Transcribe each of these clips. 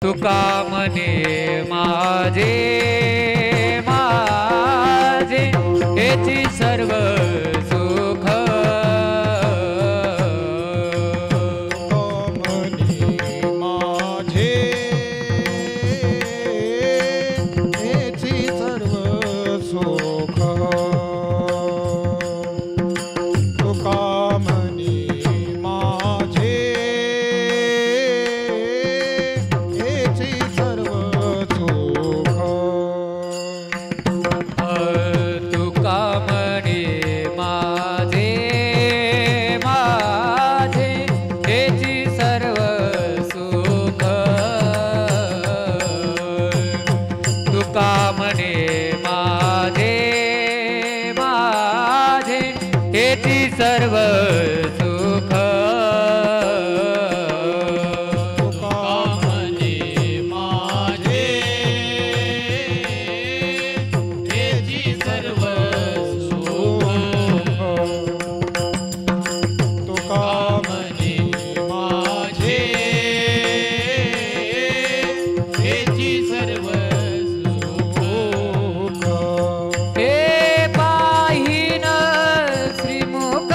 तुका म्हणे माझे माझे हेची सर्व सुख सर्व सुख तुका म्हणे माझे हेची सर्व सुख तुका म्हणे माझे हेची सर्व सुख हे पाहिन श्रीमुख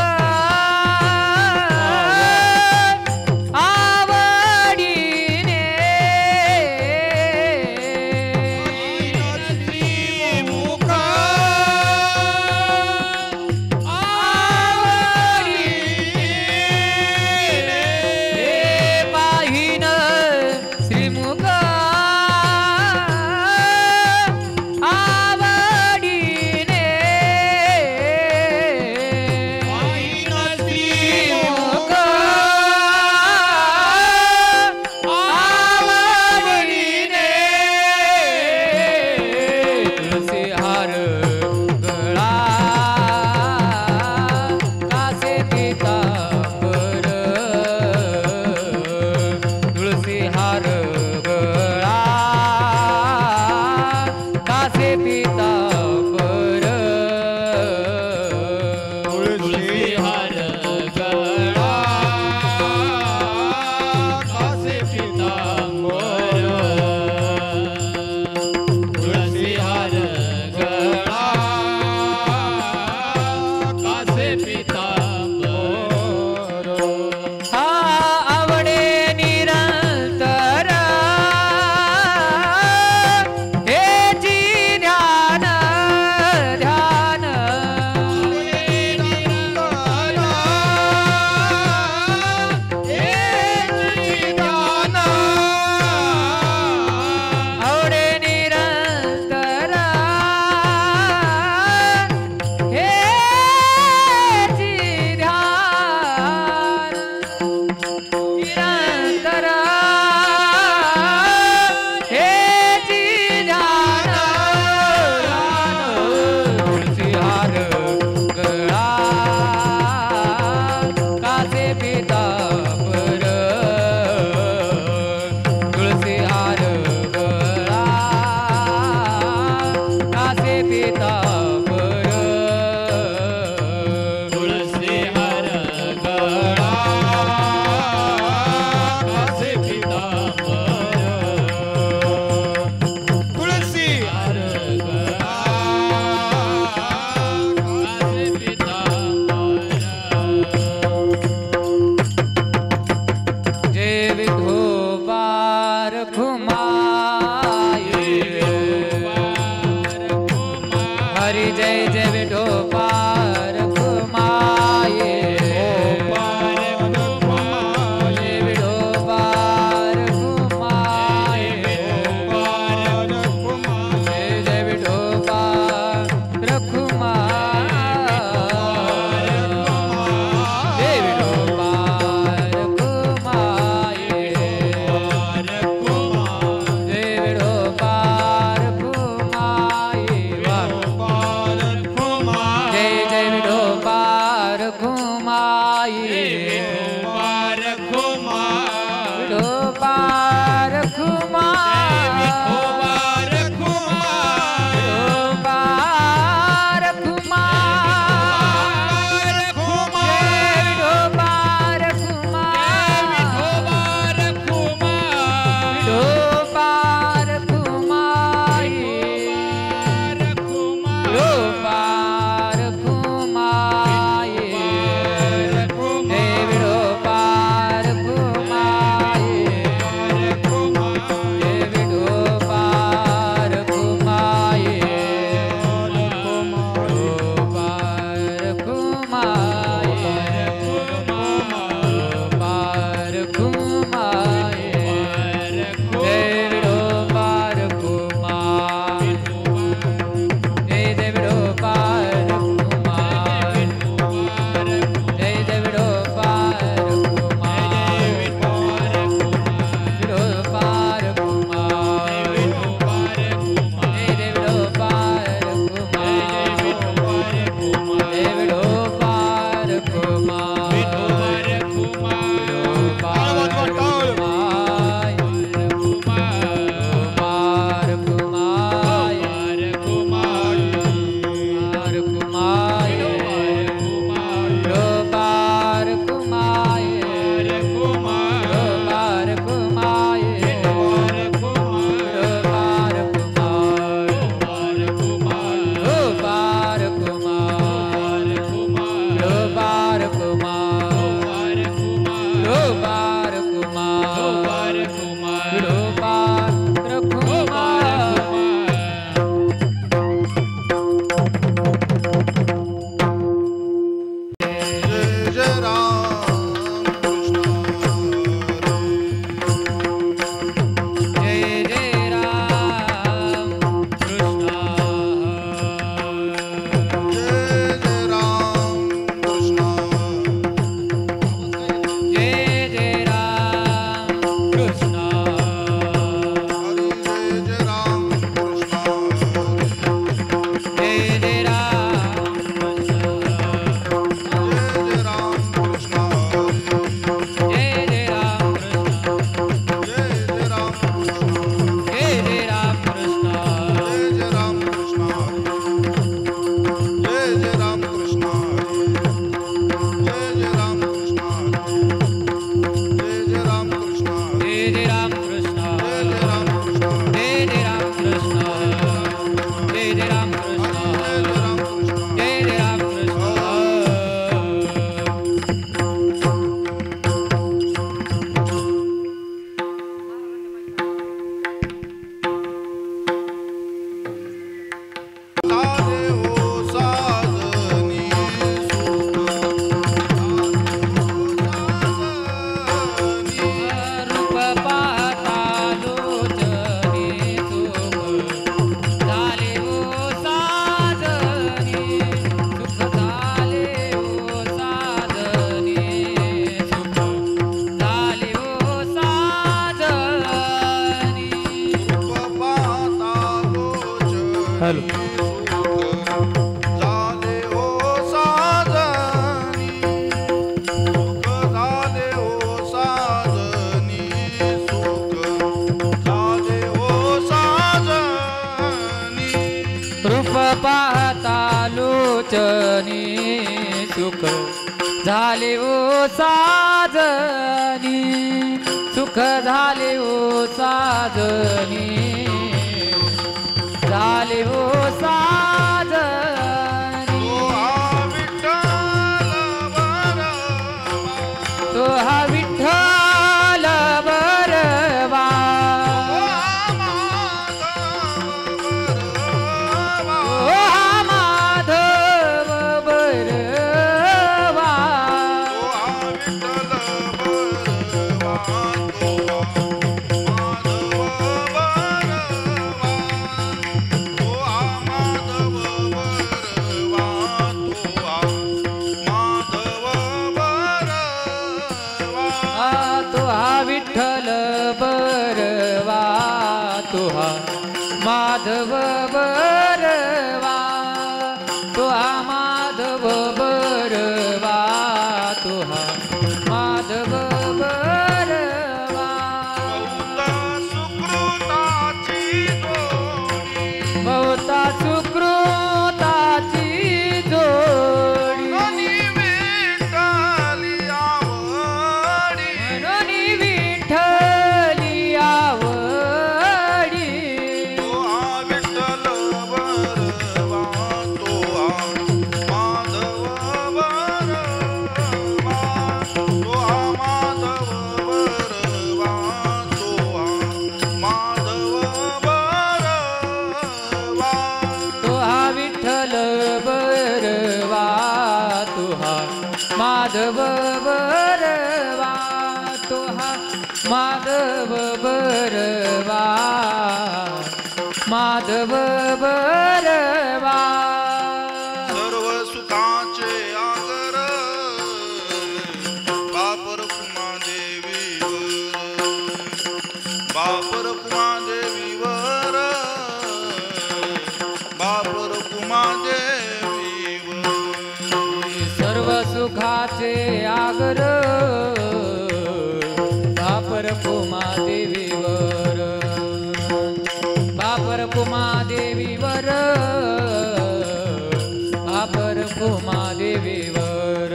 लोचनी सुख झाले ओ साजनी सुख झाले ओ साजनी झाले ओ साजनी तो हा विठ्ठल बरवा माधव बरवा तुहा माधव बरवा तुहा माधव बरवा बहुता सुकृताची जोडी म्हणून विठ्ठली आवडी माधव बरवा तुहा माधव बरवा माधव बरवा सर्व सुखाचे आगर बापर कुमा देवीवर बापर कुमा देवीवर सर्व सुखाचे आगर बापर कुमा देवीवर बापर कुमा देवीवर बापर कुमा देवीवर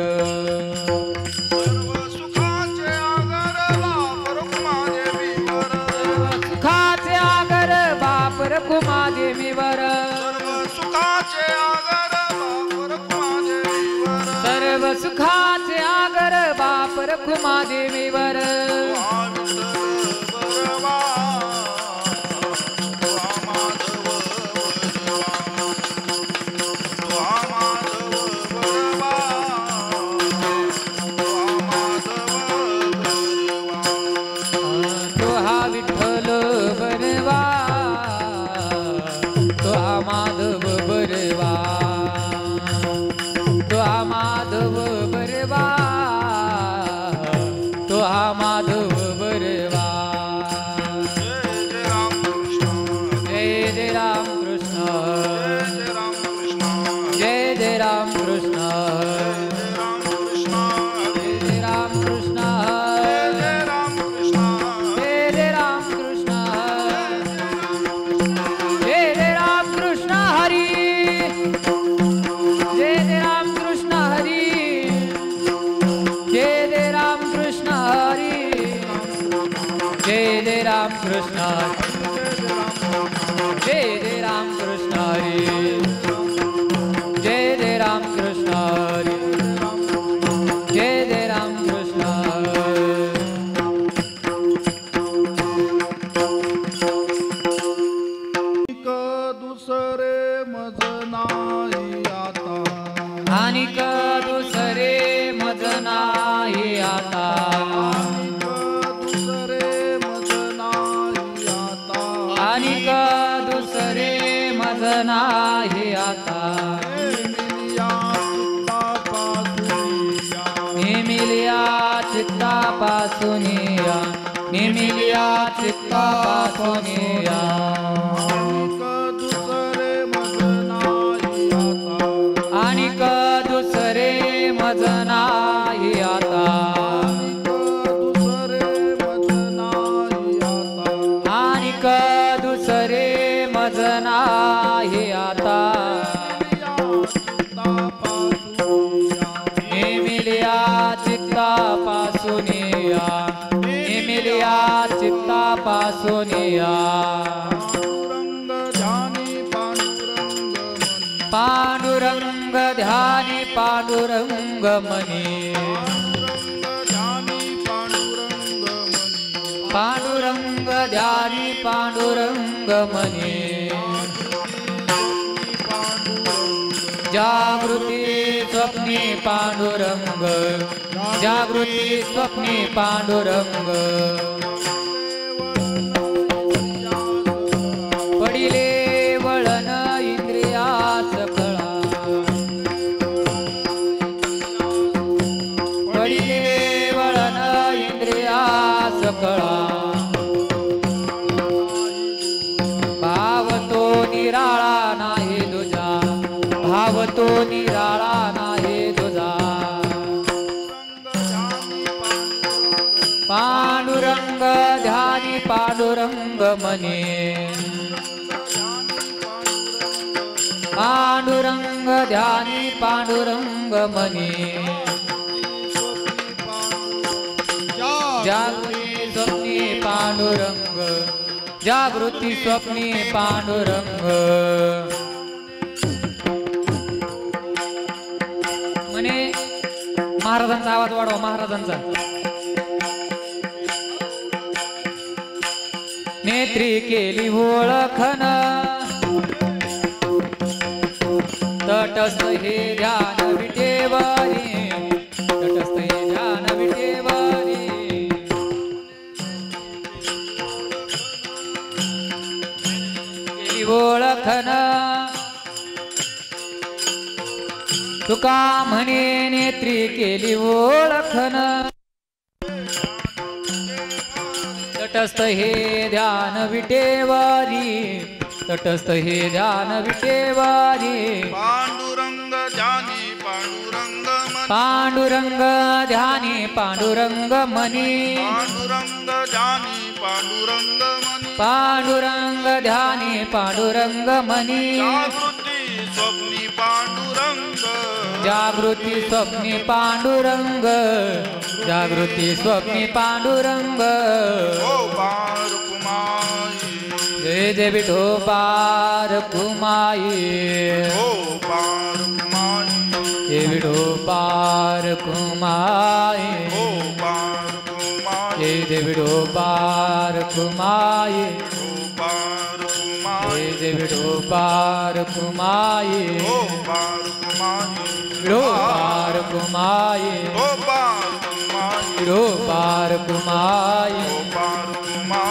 सर्व सुखाचे आगर बापर कुमा देवीवर सुखाचे आगर बापर कुमा देवीवर सर्व सुखाचे आगर बापर कुमा देवीवर माधव बरवा तो हा माधव बरवा तो हा माधव बरवा जय जय राम कृष्ण जय जय राम कृष्ण जय जय राम कृष्ण जय जय राम कृष्ण जय जय राम कृष्ण हरी जय जय राम कृष्ण हरी जय जय राम कृष्ण दुसरे मज नाही आता आणिक दुसरे मज नाही आता आणिक दुसरे मज नाही आता निमिलिया चित्तापासूनिया निमिलिया चित्तापासूनिया आणिक दुसरे मज नाही आता आणिक दुसरे मज नाही आता नेमिलिया चित्तापासूनिया नेमिलिया चित्तापासूनिया पांडुरंग ध्यानी पांडुरंग मनी पांडुरंग ध्यानी पांडुरंग मनी जागृती स्वप्नी पांडुरंग जागृती स्वप्नी पांडुरंग पडिले वळण इंद्रियास कळा पडिले वळण इंद्रियास कळा भाव तो निराळा नाही तुझा भाव तो निराळा नाही तुझा पांडुरंग ध्यानी पांडुरंग मनी पांडुरंग ध्यानी पांडुरंग मनी जागृती स्वप्नी पांडुरंग जागृती स्वप्नी पांडुरंग म्हणे महाराजांचा आवाज वाढवा महाराजांचा नेत्री केली ओळखन तटस्थ हे ध्यान विटेवरी तटस्थ हे ध्यान विटेवरी केली ओळखन तुका म्हणे नेत्री केली ओळखन तटस्थ हे ध्यान विटेवारी तटस्थ हे ध्यान विटेवारी पांडुरंग ध्यानी पांडुरंग मनी पांडुरंग ध्यानी पांडुरंग मनी पांडुरंग ध्यानी पांडुरंग मनी पांडुरंग ध्यानी पांडुरंग मनी जागृती स्वप्नी पांडुरंग जागृती स्वप्नी पांडुरंग ओ पार कुमाई जय जय विठो पार कुमाई ओ पार कुमाई जय विठो पार कुमाई ओ पार कुमाई जय जय विठो पार कुमाई ओ पार कुमाई जय जय विठो पार कुमाई ओ पार कुमाई विठो पार कुमाई ओ पार कुमाई विठो पार कुमाई ओ पार कुमाई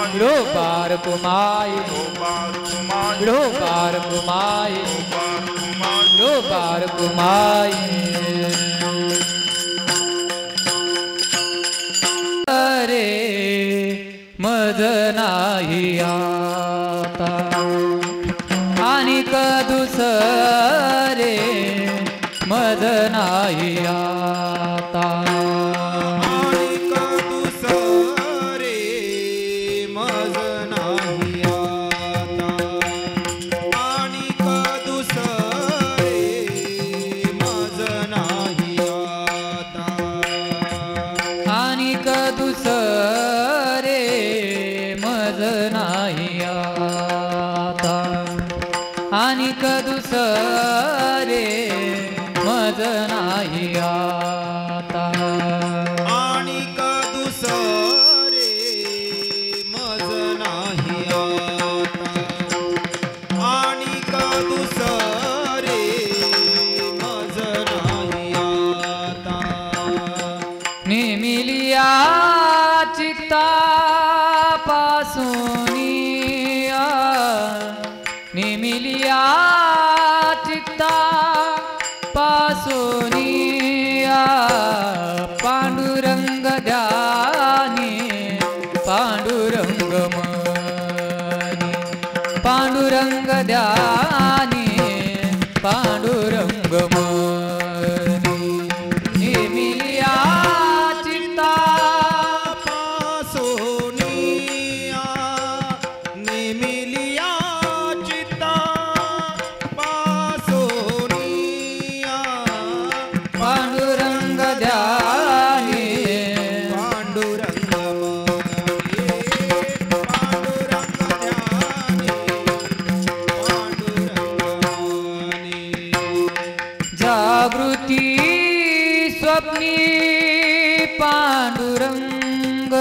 विठो पार कुमाई ओ पार कुमाई विठो पार कुमाई ओ पार कुमाई विठो पार कुमाई अरे मज नाही आता आणि दुसरे मज नाही आता आणिक दुसरे मज नाही आता आणिक दुसरे मज नाही आता आणिक दुसरे मज नाही आता आणिक दुसरे मज नाही आता आणिक दुसरे मज नाही आता आणिक दुसरे मज नाही आता नेमिलिया चित्तापासूनिया नेमिलिया चित्तापासूनिया पांडुरंग ध्यानी पांडुरंग मनी पांडुरंग ध्यानी पांडुरंग मनी नेमिलिया पासूनिया नेमिलिया चित्ता पासूनिया जागृती स्वप्नी पांडुरंग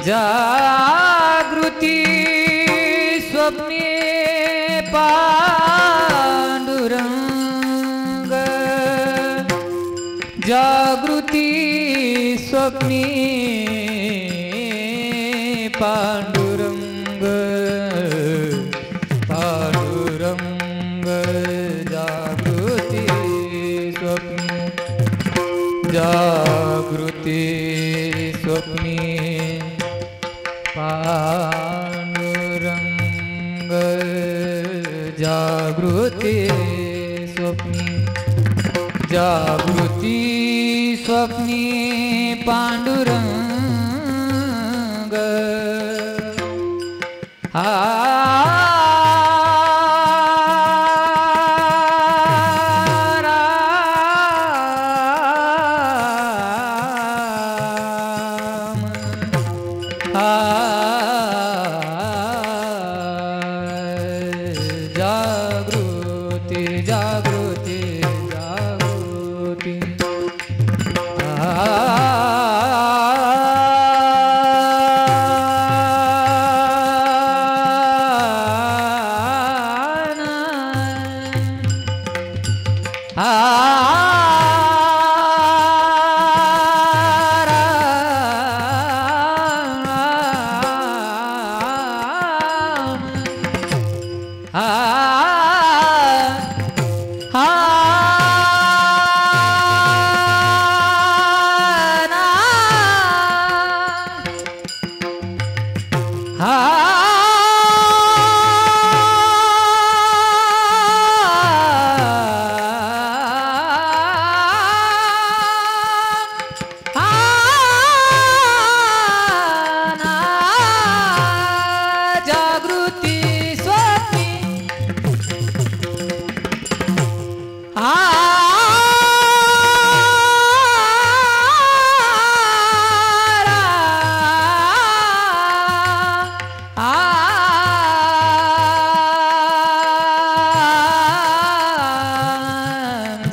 जागृती स्वप्नी पांडुरंग जागृती स्वप्नी पांडुरंग पांडुरंग जागृती स्वप्नी जागृती स्वप्नी पांडुरंग जागृती स्वप्नी जागृती स्वप्नी पांडुरंग जागृती जागृती जागृती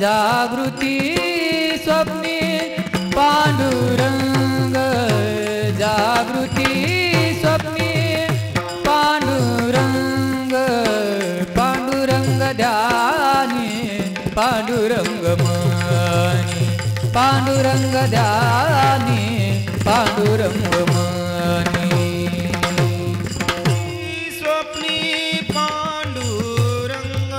जागृती स्वप्नी पांडुरंग जागृती स्वप्नी पांडुरंग पांडुरंग ध्यानी पांडुरंग मनी पांडुरंग ध्यानी पांडुरंग मनी स्वप्नी पांडुरंग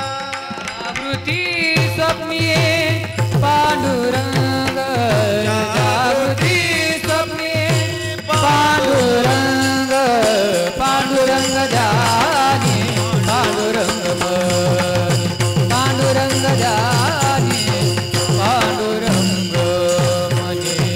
जागृती स्वप्नी पांडुरंग जागृती स्वप्नी पांडुरंग पांडुरंग ध्यानी पांडुरंग मनी पांडुरंग ध्यानी पांडुरंग मनी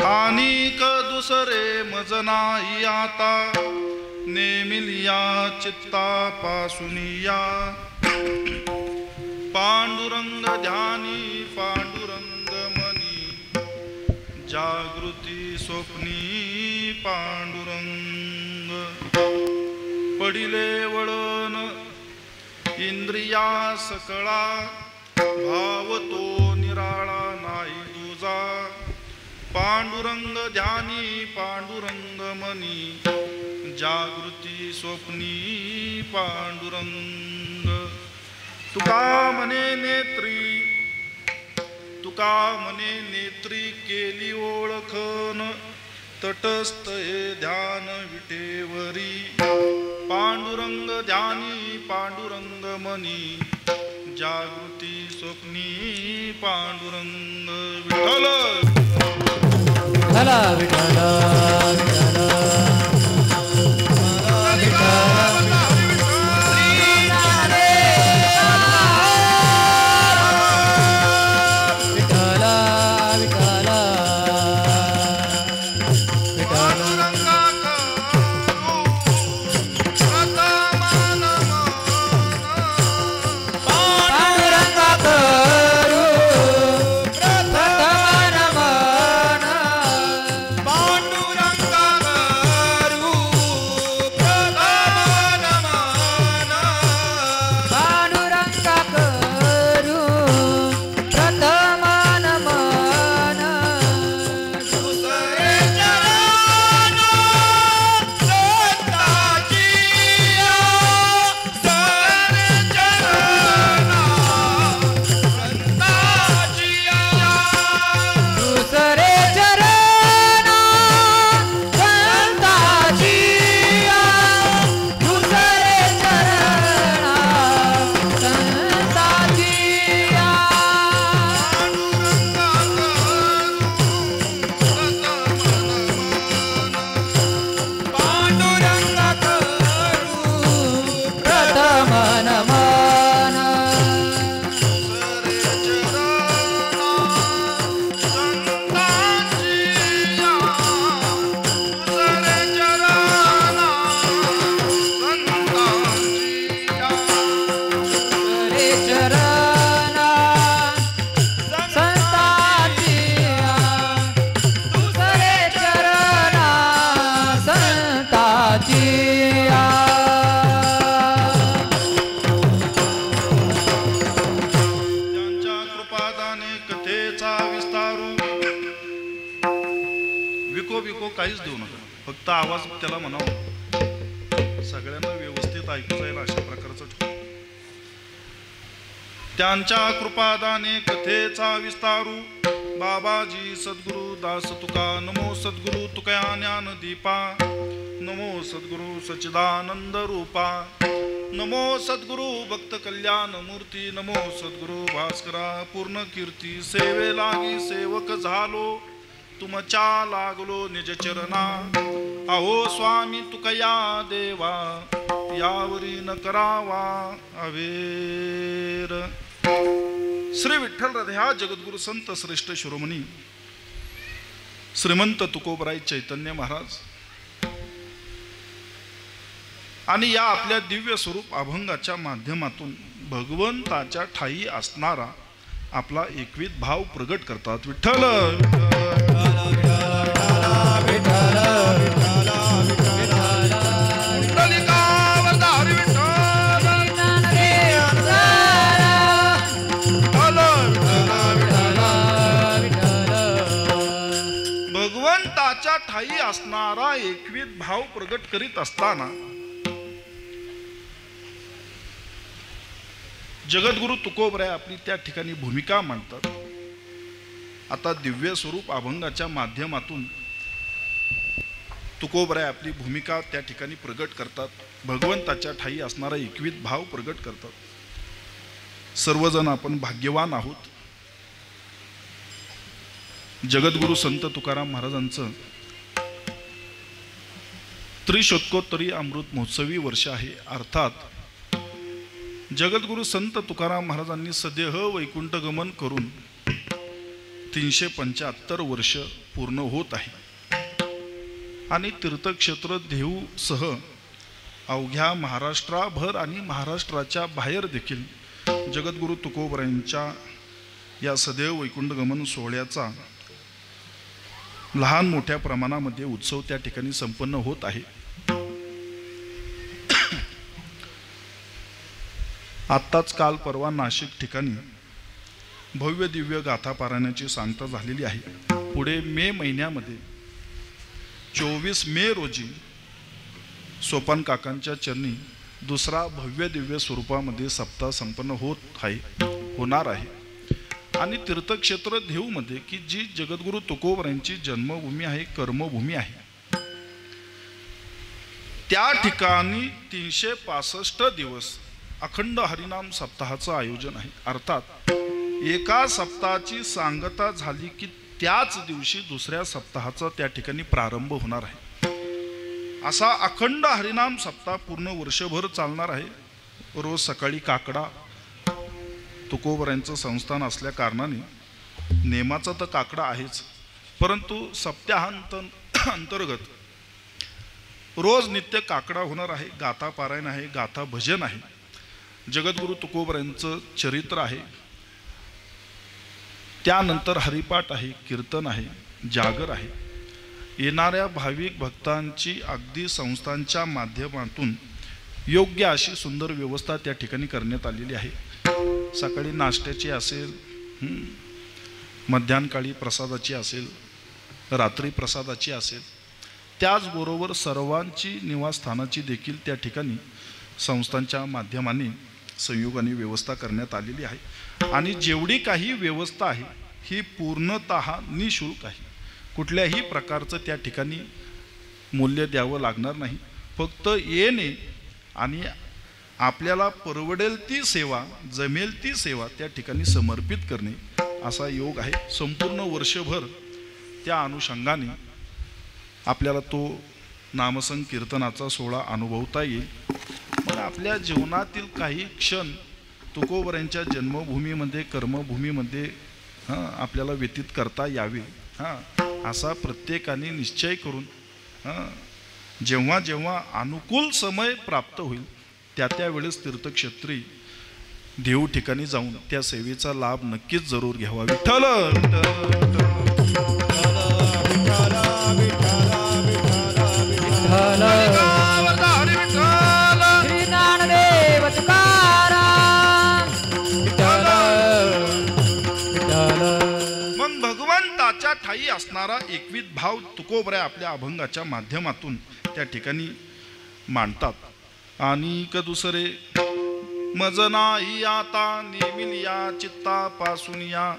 आणिक दुसरे मज नाही आता नेमिलिया चित्ता पासुनिया पांडुरंग ध्यानी पांडुरंग मनी जागृती स्वप्नी पांडुरंग पडिले वळण इंद्रिया सकळा भाव तो निराळा नाही तुझा पांडुरंग ध्यानी पांडुरंग मनी जागृती स्वप्नी पांडुरंग तुका म्हणे नेत्री केली ओळखन तटस्थ हे ध्यान विटेवरी पांडुरंग ध्यानी पांडुरंग मनी जागृती स्वप्नी पांडुरंग विठ्ठल विठ्ठला विठ्ठला काहीच देऊ नका, फक्त आवाज त्याला म्हणावं, सगळ्यांना व्यवस्थित ऐकू जाईल अशा प्रकारचं ठेव. त्यांच्या कृपादाने कथेचा विस्तारू बाबाजी सद्गुरु दास तुका. नमो सद्गुरु तुकया ज्ञान दीपा. नमो सद्गुरु सच्चिदानंद रूपा. नमो सद्गुरु भक्त कल्याण मूर्ती. नमो सद्गुरु भास्करा पूर्ण कीर्ती. सेवे लागी सेवक झालो तुमच्या लागलो निज चरणा. अहो स्वामी तुकया देवा यावरी न करावा अवेर. श्री विठ्ठल हृदया जगद्गुरु संत श्रेष्ठ शिरोमणी श्रीमंत तुकोबराय चैतन्य महाराज आणि या आपल्या दिव्य स्वरूप अभंगाच्या माध्यमातून भगवंताच्या ठाई असणारा आपला एकविध भाव प्रगट करतात. विठ्ठल भगवंताच्या ठाई असणारा एकविध भाव प्रगट करीत असताना जगद्गुरु तुकोबराय आपली त्या ठिकाणी भूमिका मांडतात. आता दिव्य स्वरूप अभंगाच्या माध्यमातून तुकोबराय आपली भूमिका त्या ठिकाणी प्रगट करतात. भगवंताच्या ठाई असणारा एकविध भाव प्रगट करतात. सर्वजण आपण भाग्यवान आहोत. जगद्गुरु संत तुकाराम महाराजांचं त्रिशतकोत्तरी अमृत महोत्सवी वर्ष आहे. अर्थात जगद्गुरु संत तुकाराम महाराजांनी सदेह वैकुंठ गमन करून 375 वर्ष पूर्ण होत आहे आणि तीर्थक्षेत्र देहूसह अवघ्या महाराष्ट्राभर आणि महाराष्ट्राच्या बाहेर देखील जगद्गुरु तुकोबरायांच्या या सदैव वैकुंठगमन सोहळ्याचा लहान मोठ्या प्रमाणामध्ये उत्सव त्या ठिकाणी संपन्न होत आहे. आत्ताच काल परवा नाशिक ठिकाणी भव्य दिव्य गाथा पारायणाची सांगता झालेली आहे. पुढे मे महिन्यामध्ये 24 मे रोजी सोपान काकांच्या चरणी दुसरा भव्य दिव्य स्वरूपामध्ये सप्ताह संपन्न होणार आहे. आणि तीर्थक्षेत्र देहूमध्ये की जी जगद्गुरु तुकोबरायांची जन्मभूमी आहे, कर्मभूमी आहे, त्या ठिकाणी 365 दिवस अखंड हरिनाम सप्ताहाचं आयोजन आहे. अर्थात एका सप्ताहाची सांगता झाली की त्याच दिवशी दुसऱ्या सप्ताहाचा त्या ठिकाणी प्रारंभ होणार आहे. असा अखंड हरिनाम सप्ताह पूर्ण वर्षभर चालणार आहे. रोज सकाळी काकडा तुकोबरायांचं संस्थान असल्या कारणाने नेमाचा तर काकडा आहेच, परंतु सप्ताहांतर्गत रोज नित्य काकडा होणार आहे. गाथा पारायण आहे, गाथा भजन आहे, जगद्गुरु तुकोबरायांचं चरित्र आहे, त्यानंतर हरिपाठ आहे, कीर्तन आहे, जागर आहे. येणाऱ्या भाविक भक्तांची अगदी संस्थांच्या माध्यमातून योग्य अशी सुंदर व्यवस्था त्या ठिकाणी करण्यात आलेली आहे. सकाळी नाश्त्याची असेल, मध्यान्हकाळी प्रसादाची असेल, रात्री प्रसादाची असेल, त्याचबरोबर सर्वांची निवासस्थानाची देखील त्या ठिकाणी संस्थांच्या माध्यमाने संयोगाने व्यवस्था करण्यात आलेली आहे. आणि जेवढी काही व्यवस्था आहे ही पूर्णतः निशुल्क आहे. कुठल्याही प्रकारचं त्या ठिकाणी मूल्य द्यावं लागणार नाही. फक्त येणे आणि आपल्याला परवडेल ती सेवा, जमेल ती सेवा त्या ठिकाणी समर्पित करणे असा योग आहे. संपूर्ण वर्षभर त्या अनुषंगाने आपल्याला तो नामसंकीर्तनाचा सोहळा अनुभवता येईल. मग आपल्या जीवनातील काही क्षण तुकोबरायांच्या जन्मभूमीमध्ये, कर्मभूमीमध्ये आपल्याला व्यतीत करता यावे असा प्रत्येकाने निश्चय करून जेव्हा जेव्हा अनुकूल समय प्राप्त होईल त्या वेळेस तीर्थक्षेत्री देहू ठिकाणी जाऊन त्या सेवेचा लाभ नक्कीच जरूर घ्यावा. विठ्ठल मग भगवंताच्या ठाई असणारा एकविध भाव तुकोबराय आपल्या अभंगाच्या माध्यमातून त्या ठिकाणी मांडतात. आणि दुसरे मज नाही आता नेमिलिया चित्तापासून या,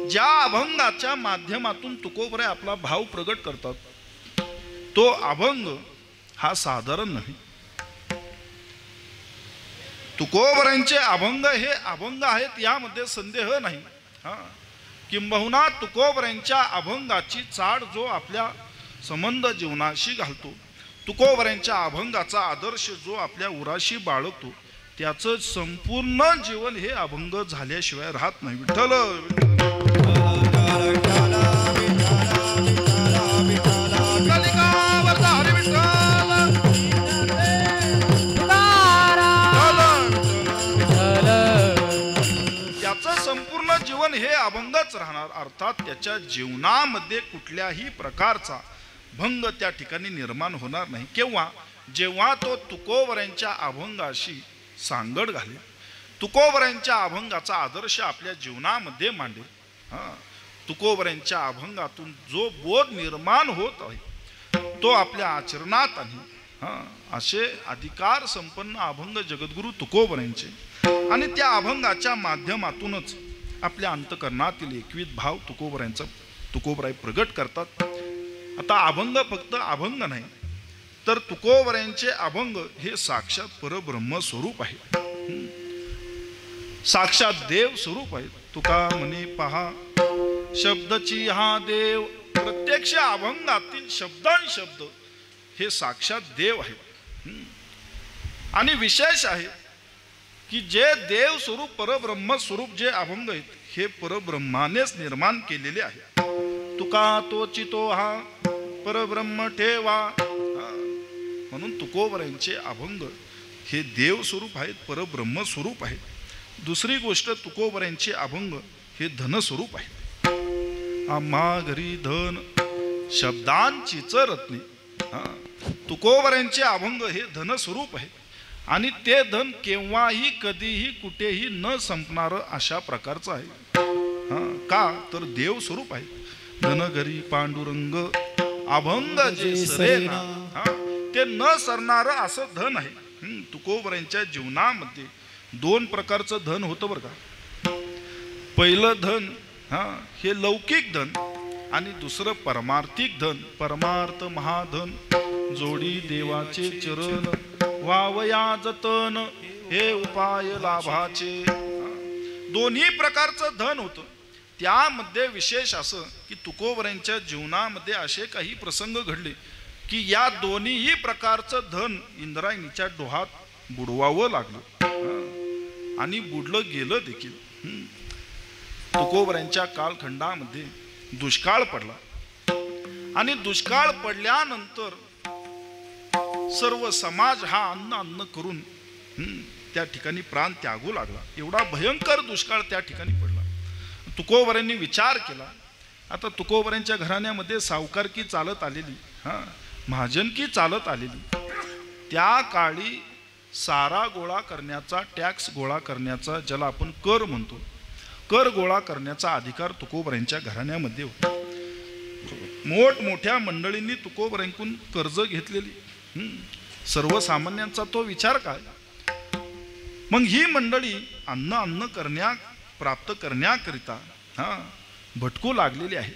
ज्या अभंगाच्या माध्यमातून तुकोबराय आपला भाव प्रगट करतात तो अभंग हा साधारण नाही. तुकोबरायांचे अभंग हे अभंग आहेत यामध्ये संदेह नाही. किंबहुना तुकोबरायांच्या अभंगाची चाड जो आपल्या संबंध जीवनाशी घालतो, तुकोबरायांच्या अभंगाचा आदर्श जो आपल्या उराशी बाळगतो, त्याचं संपूर्ण जीवन हे अभंग झाल्याशिवाय राहत नाही. विठ्ठल त्याचं संपूर्ण जीवन हे अभंगच राहणार. अर्थात त्याच्या जीवनामध्ये कुठल्याही प्रकारचा भंग त्या ठिकाणी निर्माण होणार नाही. केव्हा? जेव्हा तो तुकोबरायांच्या अभंगाशी सांगड घालेल, तुकोबरायांच्या अभंगाचा आदर्श आपल्या जीवनामध्ये मांडेल. तुकोबरायांच्या अभंगातून जो बोध निर्माण होत आहे तो आपल्या आचरणात आणि असे अधिकार संपन्न अभंग जगद्गुरु तुकोबरायांचे आणि त्या अभंगाच्या माध्यमातूनच आपल्या अंतकरणातील एकविध भाव तुकोबराय प्रगट करतात. आता अभंग फक्त अभंग नाही तर तुकोबरायांचे अभंग हे साक्षात परब्रह्म स्वरूप आहे, साक्षात देव स्वरूप आहे. तुका म्हणे पहा शब्दची हा देव. प्रत्यक्ष अभंगातील शब्द हे साक्षात देव आहेत. आणि विशेष आहे की जे देव स्वरूप परब्रह्म स्वरूप जे अभंग आहेत हे परब्रह्मानेच निर्माण केलेले आहे. तुका तोची तो हा परब्रह्म ठेवा. म्हणून तुकोबरायांचे अभंग हे देव स्वरूप आहेत, परब्रह्म स्वरूप आहेत. दुसरी गोष्ट, तुकोबरायांचे अभंग हे धन स्वरूप आहेत. आम्हा घरी धन शब्दांचीच रत्ने. तुकोबरायांचे अभंग हे धन स्वरूप आहे आणि ते धन केव्हाही कधीही कुठेही न संपणार अशा प्रकारचं आहे. का तर देव स्वरूप आहे. धन घरी पांडुरंग अभंग जे सरेना, ते न सरणार असं धन आहे. तुकोबरायांच्या जीवनामध्ये दोन प्रकारचं धन होतं बरं का. पहिलं धन हे लौकिक धन आणि दुसरं परमार्थिक धन. परमार्थ महाधन जोडी देवाचे चरण वावया जतन हे उपाय लाभाचे. दोन्ही प्रकारचं धन होतं. त्यामध्ये विशेष असं की तुकोबरायांच्या जीवनामध्ये असे काही प्रसंग घडले की या दोन्हीही प्रकारचं धन इंद्रायणीच्या डोहात बुडवावं लागलं आणि बुडलं गेलं देखील. तुकोबरायांच्या कालखंडामध्ये दुष्काळ पडला आणि दुष्काळ पडल्यानंतर सर्व समाज हा अन्न करून त्या ठिकाणी प्राण त्यागू लागला. एवढा भयंकर दुष्काळ त्या ठिकाणी पडला. तुकोबरायांनी विचार केला, आता तुकोबरायांच्या घराण्यामध्ये सावकारकी चालत आलेली, महाजनकी चालत आलेली. त्या काळी सारा गोळा करण्याचा, टॅक्स गोळा करण्याचा, ज्याला आपण कर म्हणतो, कर गोळा करण्याचा अधिकार तुकोबरायांच्या घराण्यामध्ये होता. मोठमोठ्या मंडळींनी तुकोबरायांकडून कर्ज घेतलेली. सर्वसामान्यांचा तो विचार काय. मग ही मंडळी अन्न प्राप्त करण्याकरिता भटकू लागलेली आहे.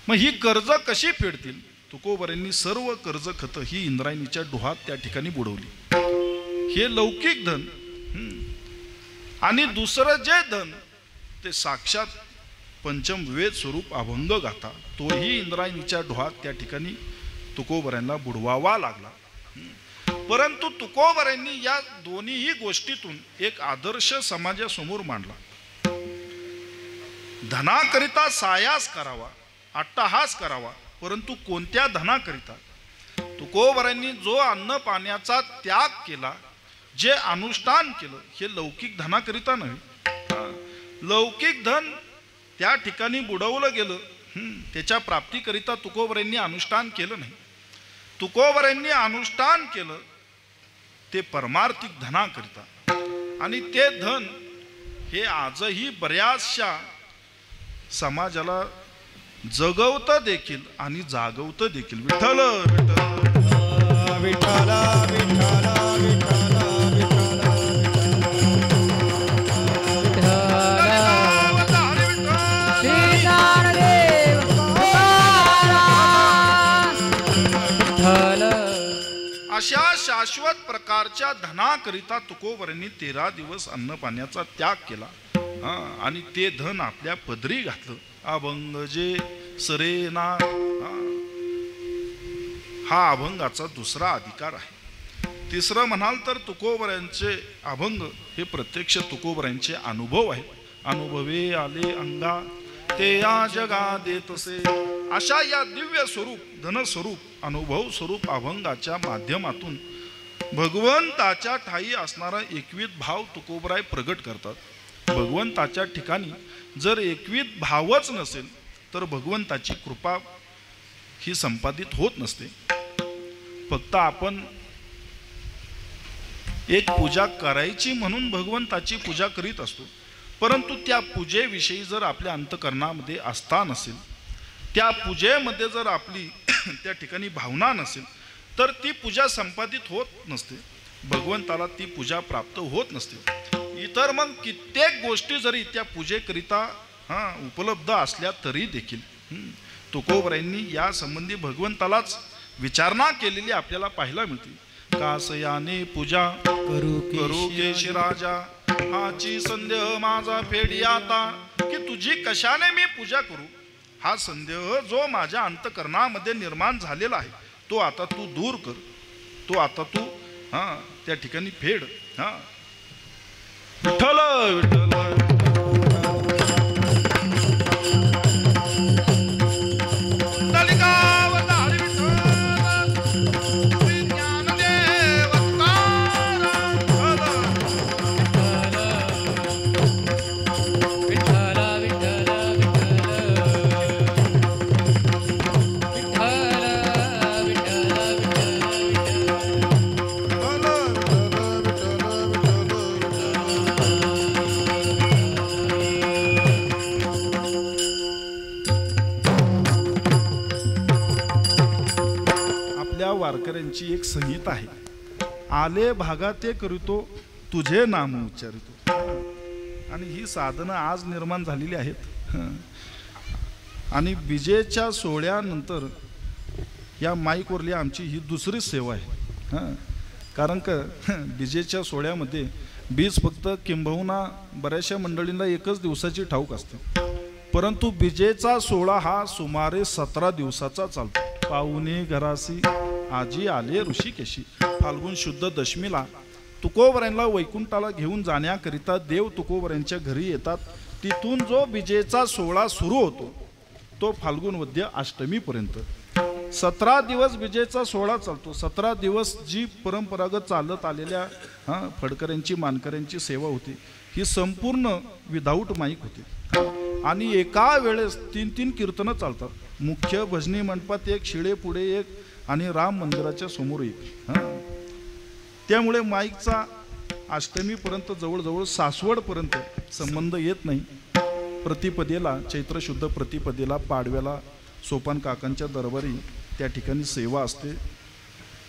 मग ही कर्ज कशी फेडतील. तुकोबरायांनी सर्व कर्ज खत ही इंद्रायणीच्या डोहात त्या ठिकाणी बुडवली. हे लौकिक धन. आणि दुसरं जे धन ते साक्षात पंचम वेद स्वरूप अभंग गाथा, तोही इंद्रायणीच्या डोहात त्या ठिकाणी तुकोबरायांना बुडवावा लागला. परंतु तुकोबरायांनी या दोन्हीही गोष्टीतून एक आदर्श समाजासमोर मांडला. धनाकरिता सायास करावा, अट्टहास करावा, परंतु कोणत्या धनाकरिता. तुकोबरायांनी जो अन्न पाण्याचा त्याग केला, जे अनुष्ठान केलं, हे लौकिक धनाकरिता नव्हे. लौकिक धन त्या ठिकाणी बुडवलं गेलं. त्याच्या प्राप्तीकरिता तुकोबरायांनी अनुष्ठान केलं नाही. तुकोबरायांनी अनुष्ठान केलं ते परमार्थिक धनाकरिता. आणि ते धन हे आजही बऱ्याचशा समाजाला जगवतं देखील आणि जागवतं देखील. विठ्ठल विठ्ठल विठ्ठल विठ्ठल अशा शाश्वत प्रकारच्या धनाकरिता तुकोबरायांनी 13 दिवस अन्न पाण्याचा त्याग केला आणि ते धन आपल्या पदरी घातलं. अभंग जे सरेना, हा अभंगाचा दुसरा अधिकार आहे. तिसरं म्हणाल तर तुकोबरायांचे अभंग हे प्रत्यक्ष तुकोबरायांचे अनुभव आहेत. अनुभवे आले अंगा ते या जगा देतसे. अशा या दिव्य स्वरूप, धनस्वरूप, अनुभव स्वरूप अभंगाच्या माध्यमातून भगवंताच्या ठाई असणारा एकविध भाव तुकोबराय प्रगट करतात. भगवंताच्या ठिकाणी जर एकविध भावच नसेल तर भगवंताची कृपा ही संपादित होत नसते. फक्त आपण एक पूजा करायची म्हणून भगवंताची पूजा करीत असतो, परंतु त्या पूजेविषयी जर आपल्या अंतकरणामध्ये आस्था नसेल, त्या पूजेमध्ये जर आपली त्या ठिकाणी भावना नसेल, तर ती पूजा संपादित होत नसते. भगवंताला ती पूजा प्राप्त होत नसते. इतर मग कित्येक गोष्टी जरी त्या पूजेकरिता उपलब्ध असल्या तरी देखील तुकोबरायांनी या संबंधी भगवंतालाच विचारणा केलेली आपल्याला पाहायला मिळते. कासयाने पूजा करू केशी राजा, हाची संदेह माझा फेडी आता, की तुझी कशाने मी पूजा करू. हा संदेह जो माझ्या अंतकरणामध्ये निर्माण झालेला आहे तो आता तू दूर कर, तो आता तू त्या ठिकाणी फेड. विठ्ठल विठ्ठल वारकऱ्यांची एक संहिता आहे. आले भागा ते करीतो तुझे नाम उच्चारितो. आणि ही साधनं आज निर्माण झालेली आहेत. आणि विजेच्या सोहळ्यानंतर या माईकवरली आमची ही दुसरी सेवा आहे. कारण का विजेच्या सोहळ्यामध्ये बीज फक्त किंबहुना बऱ्याचशा मंडळींना एकच दिवसाची ठाऊक असते, परंतु विजेचा सोहळा हा सुमारे 17 दिवसाचा चालतो. पाहुणे घरासी आजी आले ऋषिकेशी. फाल्गुन शुद्ध दशमीला तुकोबऱ्यांना वैकुंठाला घेऊन जाण्याकरिता देव तुकोबऱ्यांच्या घरी येतात. तिथून जो विजेचा सोहळा सुरू होतो तो फाल्गुन वद्य अष्टमीपर्यंत 17 दिवस विजेचा सोहळा चालतो. 17 दिवस जी परंपरागत चालत आलेल्या फडकऱ्यांची मानकऱ्यांची सेवा होती ही संपूर्ण विदाऊट माईक होती. आणि एका वेळेस 3-3 कीर्तनं चालतात. मुख्य भजनी मंडपात एक, शिळे पुढे एक आणि राम मंदिराच्या समोर एक. त्यामुळे माईकचा अष्टमीपर्यंत जवळजवळ सासवडपर्यंत संबंध येत नाही. प्रतिपदेला चैत्र शुद्ध प्रतिपदेला पाडव्याला सोपान काकांच्या दरबारी त्या ठिकाणी सेवा असते.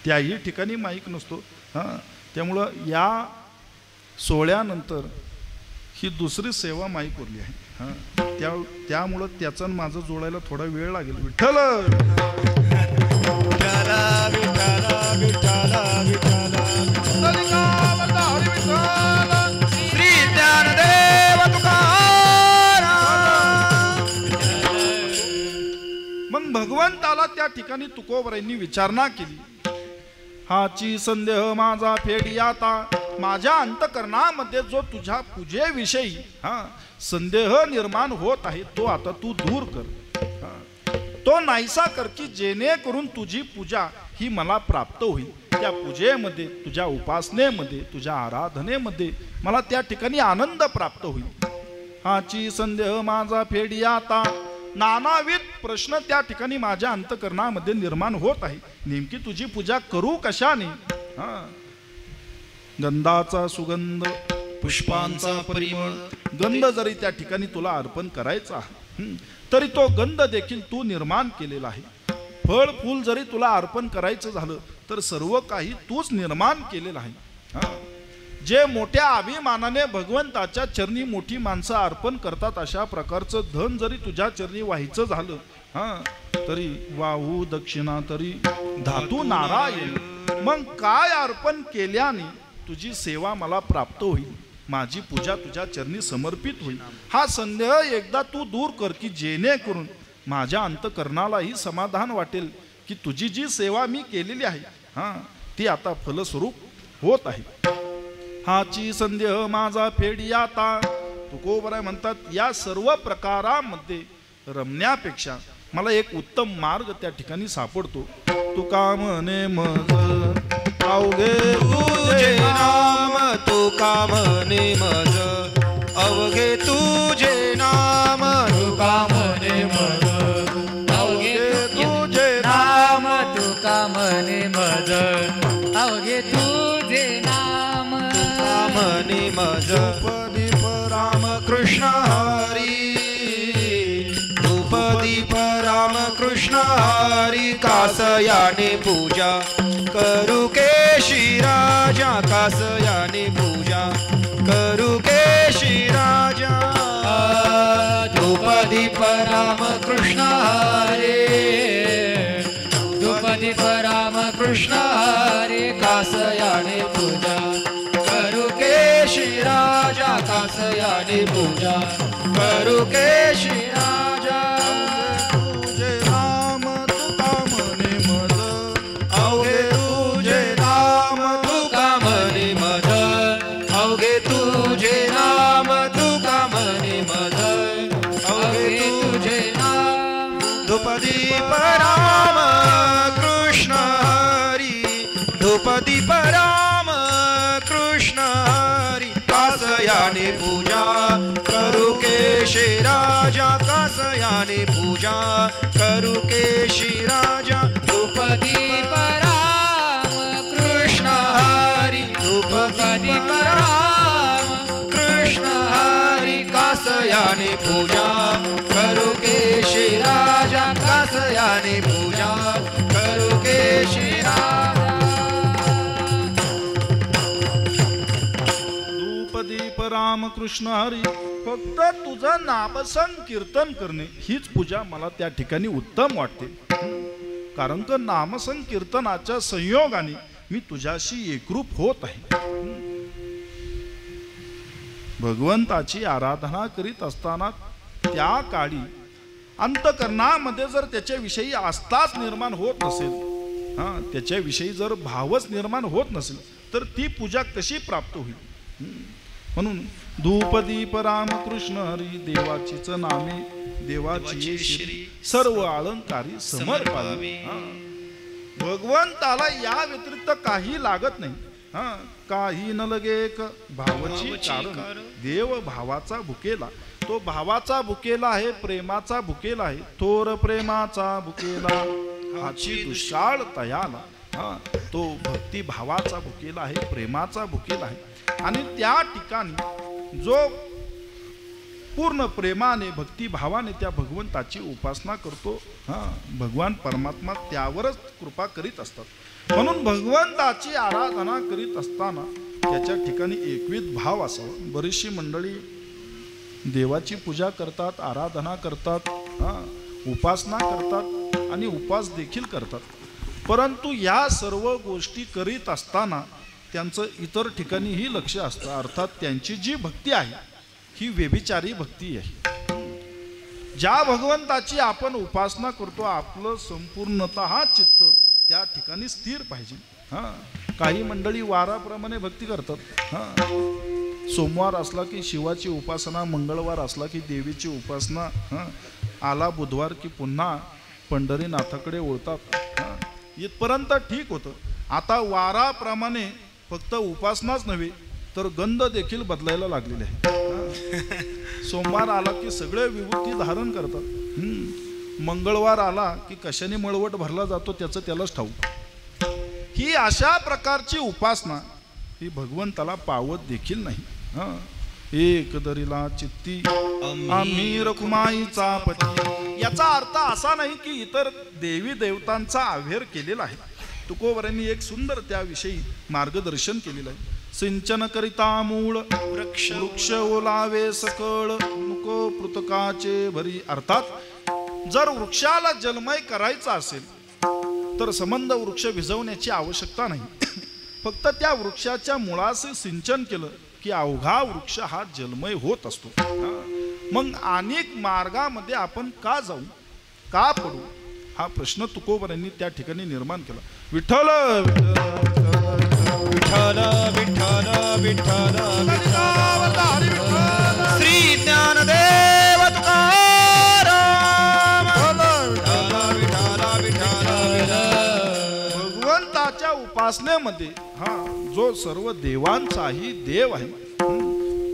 त्याही ठिकाणी माईक नसतो. त्यामुळं या सोहळ्यानंतर ही दुसरी सेवा माईक उरली आहे. त्यामुळं त्याचं माझं जोडायला थोडा वेळ लागेल. विठ्ठल श्री ज्ञानदेव मग भगवंताला त्या ठिकाणी तुकोबरांनी विचारणा केली. हाची संदेह माझा फेडी आता. माझ्या अंतकरणामध्ये जो तुझ्या पूजेविषयी संदेह निर्माण होत आहे तो आता तू दूर कर. तो नाहीसा कर की जेणेकरून तुझी पूजा ही मला प्राप्त होईल. त्या पूजेमध्ये तुझ्या उपासनेमध्ये तुझ्या आराधनेमध्ये मला त्या ठिकाणी आनंद प्राप्त होईल. हाची संदेह माझा फेडी आता. नानाविध प्रश्न त्या ठिकाणी माझ्या अंतकरणामध्ये निर्माण होत आहे. नेमकी तुझी पूजा करू कशाने? गंधाचा सुगंध, पुष्पांचा परिमळ, गंध जरी त्या ठिकाणी तुला अर्पण करायचा तरी तो गंध देखील तू निर्माण केलेला आहे. फळ फूल जरी तुला अर्पण करायचं झालं तर सर्व काही तूच निर्माण केलेलं आहे. जे मोठ्या अभिमानाने भगवंताच्या चरणी मोठी माणसं अर्पण करतात अशा प्रकारचं धन जरी तुझ्या चरणी व्हायचं झालं तरी वाहू दक्षिणा तरी धातू नारायण. मग काय अर्पण केल्याने तुझी सेवा मला प्राप्त होईल, माझी पूजा तुझ्या चरणी समर्पित होईल? हा संदेह एकदा तू दूर कर की जेणेकरून माझ्या अंतकरणालाही समाधान वाटेल की तुझी जी सेवा मी केलेली आहे ती आता फलस्वरूप होत आहे. हाची संदेह माझा फेडी आता. तुकोबराय म्हणतात या सर्व प्रकारामध्ये रमण्यापेक्षा मला एक उत्तम मार्ग त्या ठिकाणी सापडतो. तुका म्हणे मज अवघे तुझे नाम. तुका म्हणे मज अवघे तुझे नाम. तुका म्हणे मज अवघे तुझे नाम. तुका म्हणे मज अवघे तुझे नाम. म्हणे मज दीप राम कृष्ण हरी. धूपदीप राम कृष्ण हरी. कासयाने पूजा करू केशी राजा. कासयाने पूजा करू केशी राजा. धूपदीप राम कृष्ण हरे. धूपदीप राम कृष्ण हरे. कासयाने पूजा करू केशी राजा. कासयाने पूजा करू केशी राजा. तुझे नाम तुका म्हणे मज अवघे तुझे नाम. तुका म्हणे मज अवघे तुझे नाम. तुका म्हणे मज अवघे तुझे नाम. धूपदीप राम कृष्ण हरी. धूपदीप राम कृष्ण हरी. कासयाने पूजा करू केशी राजा. कासयाने पूजा करू केशी राजा. धूपदीप राम कृष्ण हरी. धूपदीप राम कृष्ण हरी. कासयाने पूजा करू केशी राजा. कासयाने पूजा करू केशी राजा. रामकृष्ण हरी, फक्त तुझं नामसंकीर्तन करणे हीच पूजा मला त्या ठिकाणी उत्तम वाटते. कारण का नामसंकीर्तनाच्या संयोगाने मी तुझ्याशी एकरूप होत आहे. भगवंताची आराधना करीत असताना त्या काळी अंतकरणामध्ये जर त्याच्याविषयी आस्थाच निर्माण होत नसेल, त्याच्याविषयी जर भावच निर्माण होत नसेल, तर ती पूजा कशी प्राप्त होईल. म्हणून धूपदीप रामकृष्ण हरी, देवाचीच नामे देवाची श्री, सर्व अलंकारी समर्पावी. भगवंताला या व्यतिरिक्त काही लागत नाही. काही न लगे एक भावाची कारण, देव भावाचा भुकेला, तो भावाचा भुकेला आहे, प्रेमाचा भुकेला आहे. थोर प्रेमाचा भुकेला हाची दुष्काळ तयाला. तो भक्ती भावाचा भुकेला आहे, प्रेमाचा भुकेला आहे. आणि त्या ठिकाणी जो पूर्ण प्रेमाने भक्तिभावाने त्या भगवंताची उपासना करतो, भगवान परमात्मा त्यावरच कृपा करीत असतात. म्हणून भगवंताची आराधना करीत असताना त्याच्या ठिकाणी एकविध भाव असावा. बरीचशी मंडळी देवाची पूजा करतात, आराधना करतात, उपासना करतात आणि उपास देखील करतात. परंतु या सर्व गोष्टी करीत असताना त्यांचं इतर ठिकाणीही लक्ष असतं. अर्थात त्यांची जी भक्ती आहे ही व्यभिचारी भक्ती आहे. ज्या भगवंताची आपण उपासना करतो, आपलं संपूर्णतः चित्त त्या ठिकाणी स्थिर पाहिजे. काही मंडळी वाराप्रमाणे भक्ती करतात. सोमवार असला की शिवाची उपासना, मंगळवार असला की देवीची उपासना, आला बुधवार की पुन्हा पंढरीनाथाकडे वळतात. इथपर्यंत ठीक होतं. आता वाराप्रमाणे फक्त उपासनाच नव्हे तर गंध देखील बदलायला लागलेले आहे. सोमवार आला की सगळे विभूती धारण करतात. मंगळवार आला की कशाने मळवट भरला जातो त्याचं त्यालाच ठाऊक. ही अशा प्रकारची उपासना ही भगवंताला पावत देखील नाही. एक दरीला चित्ती आम्ही रखुमाईचा पती, याचा अर्थ असा नाही की इतर देवी देवतांचा आव्हेर केलेला आहे. तुकोबरांनी एक सुंदर त्याविषयी मार्गदर्शन केलेलं आहे. सिंचन करिता मूळ वृक्ष ओलावे सकळ, नको पृथकाचे भरी. अर्थात जर वृक्षाला जलमय करायचा असेल तर संबंध वृक्ष भिजवण्याची आवश्यकता नाही. फक्त त्या वृक्षाच्या मुळाचे सिंचन केलं की अवघा वृक्ष हा जलमय होत असतो. मग अनेक मार्गामध्ये आपण का जाऊ, का पडू, हा प्रश्न तुकोबरांनी त्या ठिकाणी निर्माण केला. विठ्ठल विठ्ठल विठ्ठल विठ्ठल श्री ज्ञानदेव तुकाराम. भगवंताच्या उपासनेमध्ये जो सर्व देवांचाही देव आहे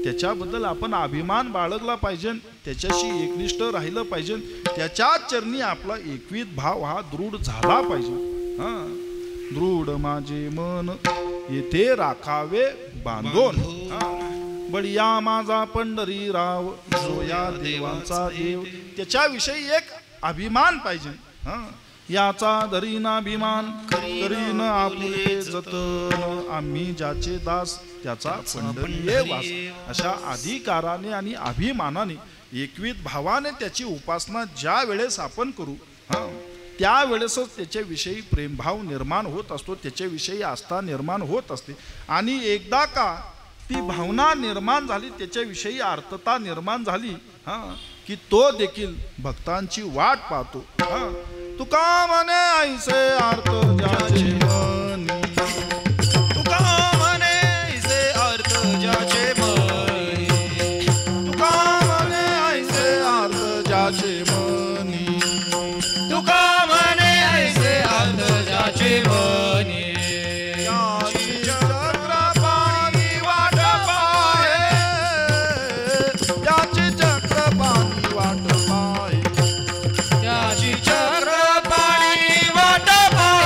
त्याच्याबद्दल आपण अभिमान बाळगला पाहिजे, त्याच्याशी एकनिष्ठ राहिलं पाहिजे. त्याच्या चरणी आपला एकविध भाव हा दृढ झाला पाहिजे. दृढ माझे मन येथे राखावे बांधून, बळिया माझा पंढरीराव जो या देवांचा देव. त्याच्याविषयी एक अभिमान पाहिजे. याचा धरीनाभिमान करीन आपले जतन, आम्ही ज्याचे दास त्याचा पंढरीये वास. अशा अधिकाराने आणि अभिमानाने एकविध भावाने त्याची उपासना ज्या वेळेस आपण करू त्यावेळेसच त्याच्याविषयी प्रेमभाव निर्माण होत असतो, त्याच्याविषयी आस्था निर्माण होत असते. आणि एकदा का ती भावना निर्माण झाली, त्याच्याविषयी आर्तता निर्माण झाली की तो देखील भक्तांची वाट पाहतो. तुका म्हणे ऐसे अर्थ ज्याचे मनी, तुका म्हणे ऐसे अर्थ ज्याचे मनी, तुका म्हणे ऐसे अर्थ ज्याचे मनी, तुका म्हणे ऐसे अर्थ ज्याचे मनी. याची चक्रपाणी वाट पाहे, याची चक्रपाणी वाट पाहे, त्याची चक्रपाणी वाट पाहे.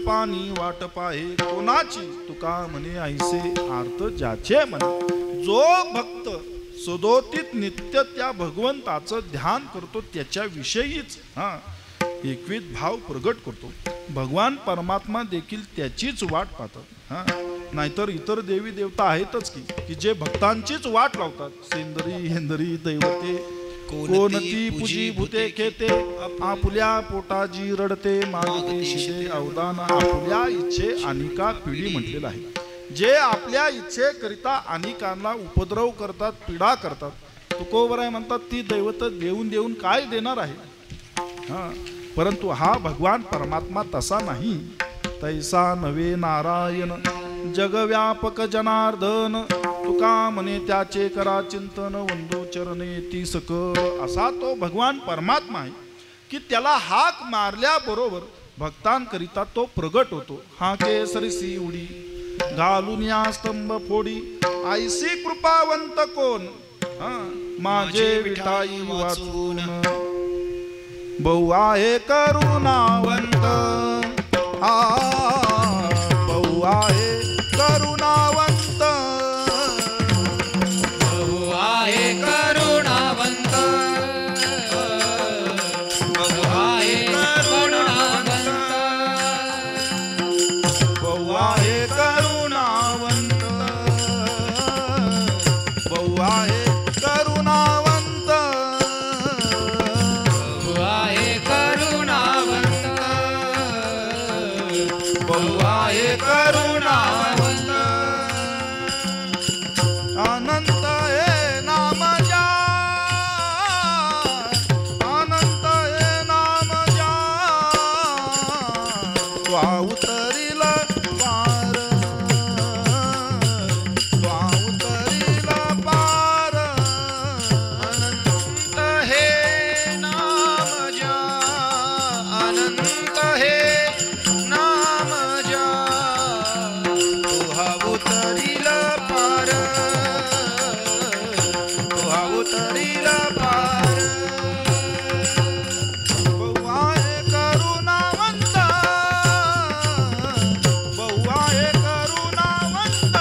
पाणी वाट पाहे कोणाची तुका म्हणे ऐसे अर्थ ज्याचे म्हणे. जो भक्त सदोतीत नित्य त्या भगवंताचं ध्यान करतो त्याच्याविषयीच एकविध भाव प्रगट करतो. भगवान परमात्मा देखील त्याचीच वाट पाहतात. नाहीतर इतर देवी देवता आहेतच की जे भक्तांचीच वाट लावतात. सेंदरी हेंदरी दैवते कोणती पूजी भूते खेते आपुल्या पोटाजी रडते मागते शिदे अवदान. आपुल्या इच्छे अनिका पिढी म्हटलेलं आहे. जे आपल्या इच्छेकरिता अनेकांना उपद्रव करतात पीडा करतात तुकोबराय म्हणतात ती दैवत देऊन देऊन काय देणार आहे. परंतु हा भगवान परमात्मा तसा नाही. तैसा नवे नारायण जगव्यापक जनार्दन तुका म्हणे त्याचे करा चिंतन वंदो चरणे ती सकळ. असा तो भगवान परमात्मा आहे की त्याला हाक मारल्याबरोबर भक्तांकरिता तो प्रगट होतो. हा केसरसी उडी घालून या स्तंभ फोडी ऐसी कृपावंत कोण माझे विठाई वाचून. बहु आहे करुणावंत बहु आहे करुणावंत बहु आहे करुणावंत बहु आहे करुणावंत बहु आहे करुणावंत बहु आहे करुणावंत बहु आहे करुणावंत बहु आहे करुणावंत. अनंत हे नाम जा अनंत हे नाम जा वा उतरील पार वा उतरील पार. अनंत हे नाम जा अनंत हे नाम जा तुहा उतरील पार तुहा उतरील पार. बहु आहे करुणावंत बहु आहे करुणावंत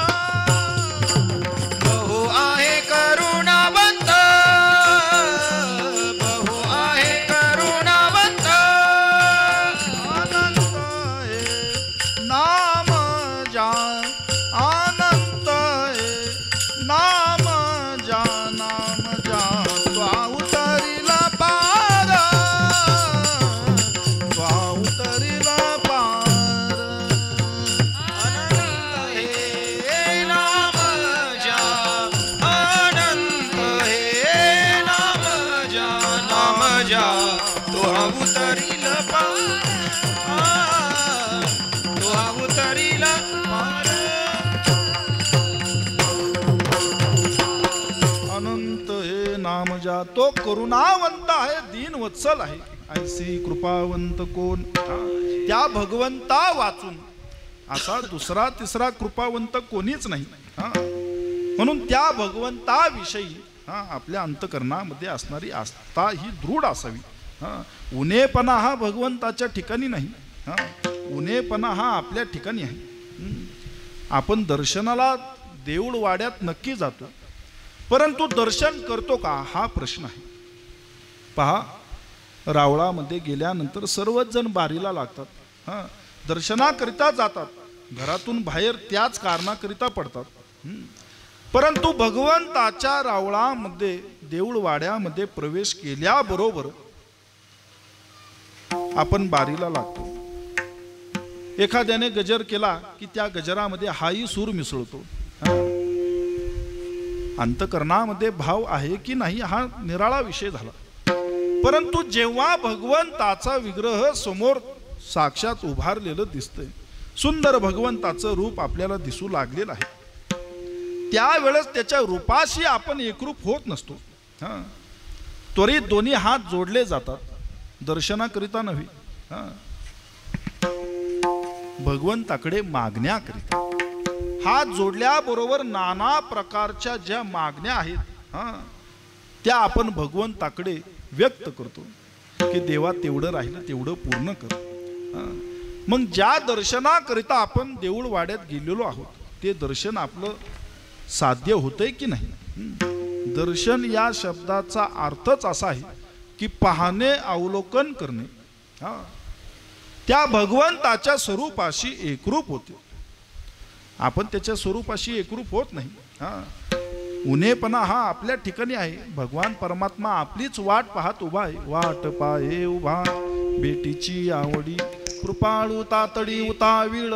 बहु आहे करुणावंत बहु आहे करुणावंत. अनंत हे नाम जा अनंत हे नाम जा त्वा उतरील पार त्वा उतरील पार. अनंत हे नाम जा अनंत हे नाम जा तुहा उतरील पार तुहा उतरील पार. अनंत हे नाम जा तो करुणावंत आहे दीनवत्सल आहे. ऐसी कृपावंत कोण त्या भगवंता वाचून असा दुसरा तिसरा कृपावंत कोणीच नाही. म्हणून त्या भगवंताविषयी आपल्या अंतकरणामध्ये असणारी आस्था ही दृढ असावी. उनेपणा हा भगवंताच्या ठिकाणी नाही. उनेपणा हा आपल्या ठिकाणी आहे. आपण दर्शनाला देऊळ वाड्यात नक्की जातो परंतु दर्शन करतो का हा प्रश्न आहे. पहा रावळामध्ये गेल्यानंतर सर्वच जण बारीला लागतात. दर्शनाकरिता जातात घरातून बाहेर त्याच कारणाकरिता पडतात. परंतु भगवंताच्या रावळामध्ये देऊळ वाड्यामध्ये प्रवेश केल्याबरोबर आपण बारीला लागतो. एखाद्याने गजर केला की त्या गजरामध्ये हाही सूर मिसळतो. अंतकरणामध्ये भाव आहे की नाही हा निराळा विषय झाला. परंतु जेव्हा भगवंताचा विग्रह समोर साक्षात उभारलेलं दिसतंय सुंदर भगवंताचं रूप आपल्याला दिसू लागलेलं आहे त्यावेळेस त्याच्या रूपाशी आपण एकरूप होत नसतो. त्वरित दोन्ही हात जोडले जातात दर्शनाकरिता नव्हे भगवंताकडे मागण्याकरिता. हात जोडल्याबरोबर नाना प्रकारच्या ज्या मागण्या आहेत त्या आपण भगवंताकडे व्यक्त करतो की देवा तेवढं राहिलं तेवढं पूर्ण कर. मग ज्या दर्शनाकरिता आपण देऊळ वाड्यात गेलेलो आहोत ते दर्शन आपलं साध्य होतंय की नाही? दर्शन या शब्दाचा अर्थच असा आहे की पाहणे, अवलोकन करणे, त्या भगवंताच्या स्वरूपाशी एकरूप होते. आपण त्याच्या स्वरूपाशी एकरूप होत नाही. उन्हेपणा हा आपल्या ठिकाणी आहे. भगवान परमात्मा आपलीच वाट पाहत उभा आहे. वाट पाहे उभा बेटीची आवडी, कृपाळू तातडी उतावीळ.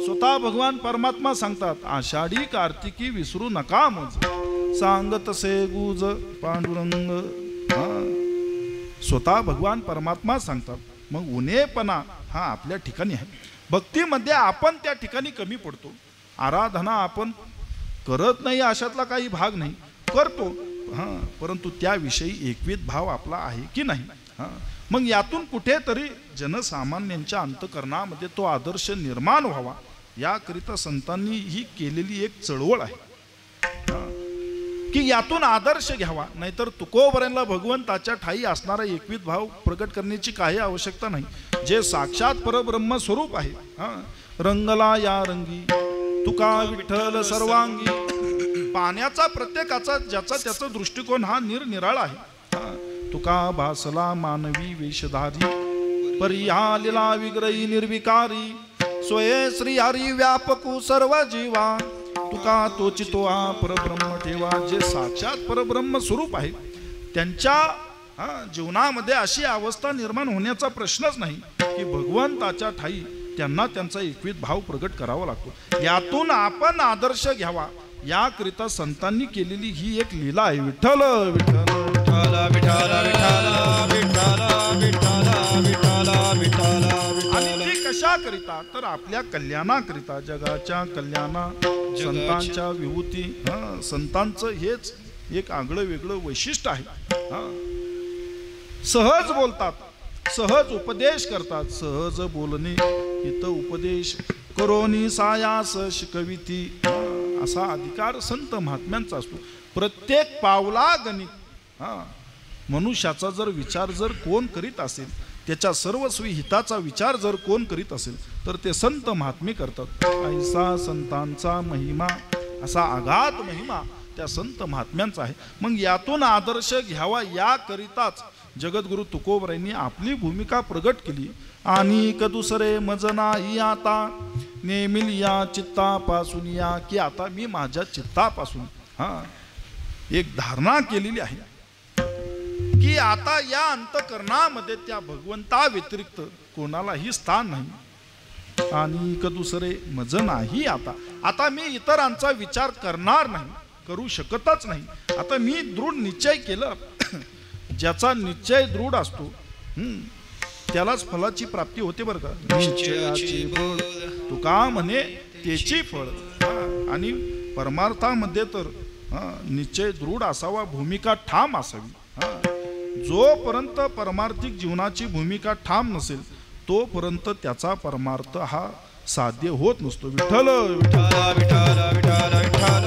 स्वतः भगवान परमात्मा सांगतात, आषाढी कार्तिकी विसरू नका मज, सांगत से गुज पांडुरंग. स्वतः भगवान परमात्मा सांगतात. मग उन्हेपणा हा आपल्या ठिकाणी आहे. भक्तीमध्ये आपण त्या ठिकाणी कमी पडतो. आराधना आपण करत नाही अशातला काही भाग नाही, करतो, परंतु त्याविषयी एकविध भाव आपला आहे की नाही? मग यातून कुठेतरी जनसामान्यांच्या अंतःकरणामध्ये तो आदर्श निर्माण व्हावा याकरिता संतांनी ही केलेली एक चळवळ आहे की यातून आदर्श घ्यावा. नाहीतर तुकोबऱ्यांना भगवंताच्या ठाई असणारा एकविध भाव प्रकट करण्याची काही आवश्यकता नाही. जे साक्षात परब्रह्म स्वरूप आहे, रंगला या रंगी तुका विठ्ठल सर्वांगी. पाण्याचा प्रत्येकाचा ज्याचा त्याचा दृष्टिकोन हा निरनिराळा आहे. तुका भासला मानवी वेशधारी, परिहा लिला विग्रही निर्विकारी, स्वये श्री हरी व्यापकू सर्व जीवा, तुका तोची तो हा परब्रह्म ठेवा. जे साक्षात परब्रह्म स्वरूप आहे त्यांच्या जीवनामध्ये अशी अवस्था निर्माण होण्याचा प्रश्नच नाही की भगवंताच्या ठाई त्यांना त्यांचा एकविध भाव प्रकट करावा लागतो. यातून आपण आदर्श घ्यावा याकरिता संतांनी केलेली ही एक लीला आहे. विठ्ठल विठ्ठल विठ्ठल विठ्ठल विठ्ठल विठ्ठल विठ्ठल विठ्ठल. आणि ती कशाकरिता? तर आपल्या कल्याणाकरिता, जगाच्या कल्याणा, संतांच्या विभूती. संतांचं हेच एक आगळं वेगळं वैशिष्ट्य आहे. सहज बोलतात, सहज उपदेश करतात. सहज बोलणे हित उपदेश करोनी सायास शिकविती, असा अधिकार संत महात्म्यांचा असतो. प्रत्येक पावला गणित मनुष्याचा जर विचार जर कोण करीत असेल, त्याच्या सर्वस्वी हिताचा विचार जर कोण करीत असेल तर ते संत महात्मे करतात. ऐसा संतांचा महिमा, असा आघात महिमा त्या संत महात्म्यांचा आहे. मग यातून आदर्श घ्यावा याकरिताच जगद्गुरु तुकोबरायांनी आपली भूमिका प्रगट केली. आणि दुसरे मज नाही आता, नेमिल या चित्तापासून या, की आता मी माझ्या चित्तापासून एक धारणा केलेली आहे की आता या अंतःकरणामध्ये त्या भगवंता व्यतिरिक्त कोणालाही स्थान नाही. आणि दुसरे मज नाही आता, आता मी इतरांचा विचार करणार नाही, करू शकतच नाही. आता मी दृढ निश्चय केलं. ज्याचा निश्चय दृढ असतो त्यालाच फलाची प्राप्ती होते बरं का. निश्चयाची फळ तुका म्हणे त्याची फळ. आणि परमार्थामध्ये तर निश्चय दृढ असावा, भूमिका ठाम असावी. जोपर्यंत परमार्थिक जीवनाची भूमिका ठाम नसेल तोपर्यंत त्याचा परमार्थ हा साध्य होत नसतो. विठ्ठल विठ्ठल विठ्ठल विठ्ठल विठ्ठल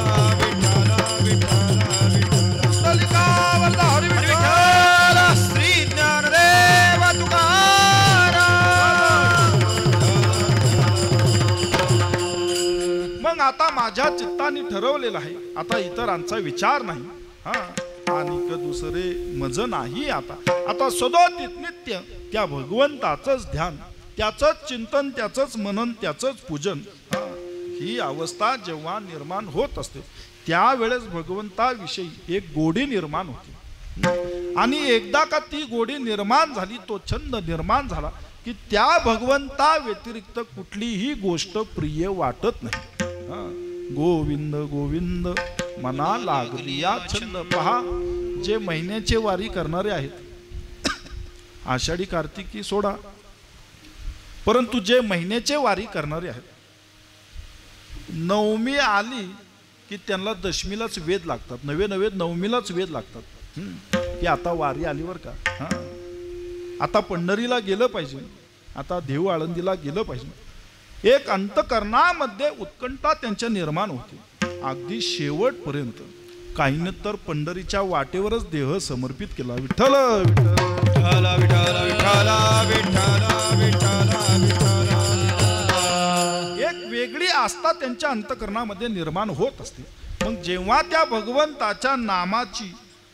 श्री ज्ञानदेव तुकाराम. मग आता माझ्या चित्ताने ठरवलेलं आहे, आता इतरांचा विचार नाही. आणि दुसरे मज नाही आता, आता सदोदित नित्य त्या भगवंताचंच ध्यान, त्याचंच चिंतन, त्याचंच मनन, त्याचंच पूजन. ही अवस्था जेव्हा निर्माण होत असते त्यावेळेस भगवंताविषयी एक गोडी निर्माण होते. आणि एकदा का ती गोडी निर्माण झाली, तो छंद निर्माण झाला की त्या भगवंता व्यतिरिक्त कुठलीही गोष्ट प्रिय वाटत नाही. गोविंद गोविंद मना लागली या छंद. पहा, जे महिन्याचे वारी करणारे आहेत आषाढी कार्तिकी सोडा, परंतु जे महिन्याचे वारी करणारे आहेत, नवमी आली की त्यांना दशमीलाच वेद लागतात, नवे नवे नवमीलाच वेद लागतात की आता वारी आली बर का, आता पंढरीला गेलं पाहिजे, आता देहू आळंदीला गेलं पाहिजे. एक अंतःकरणामध्ये उत्कंठा त्यांच्या निर्माण होते अगदी शेवटपर्यंत. काहींनी तर पंढरीच्या वाटेवरच देह समर्पित केला. विठ्ठल विठ्ठल विठ्ठल विठ्ठल विठ्ठल विठ्ठल विठ्ठल. आस्था त्यांच्या अंतकरणामध्ये निर्माण होत असते. मग जेव्हा त्या भगवंताच्या नामाची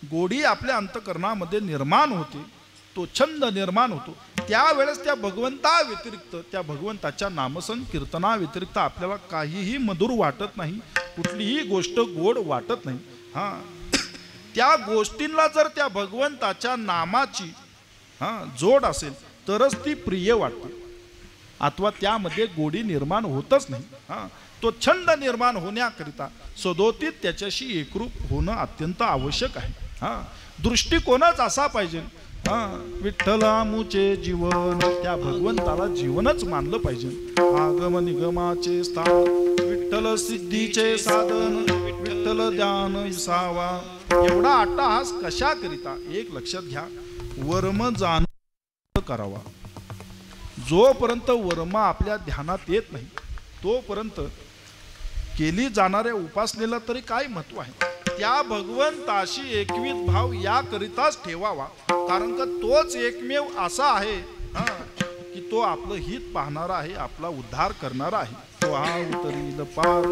गोडी आपल्या अंतकरणामध्ये निर्माण होते, तो छंद निर्माण होतो, त्यावेळेस त्या भगवंता व्यतिरिक्त, त्या भगवंताच्या नामसंकीर्तना व्यतिरिक्त आपल्याला काहीही मधुर वाटत नाही, कुठलीही गोष्ट गोड वाटत नाही. त्या गोष्टींना जर त्या भगवंताच्या नामाची जोड असेल तरच ती प्रिय वाटते, अथवा त्यामध्ये गोडी निर्माण होतच नाही. तो छंद निर्माण होण्याकरिता सदोतीत त्याच्याशी एकरूप होणं अत्यंत आवश्यक आहे. दृष्टिकोनच असा पाहिजे. विठ्ठल आमुचे जीवन, त्या भगवंताला जीवनच मानलं पाहिजे. आगम निगमाचे स्थान, विठ्ठल सिद्धीचे साधन, विठ्ठल ध्यान विसावा. एवढा अट्टहास कशा करिता? एक लक्षात घ्या, वर्म जाण करावा. जोपर्यंत वर्म आपल्या ध्यानात येत नाही तोपर्यंत केली जाणाऱ्या उपासनेला तरी काय महत्व आहे? त्या भगवंताशी एकविध भाव याकरिताच ठेवावा, कारण का तोच एकमेव असा आहे की तो आपलं हित पाहणारा आहे, आपला उद्धार करणारा आहे. तो हा उतरील पार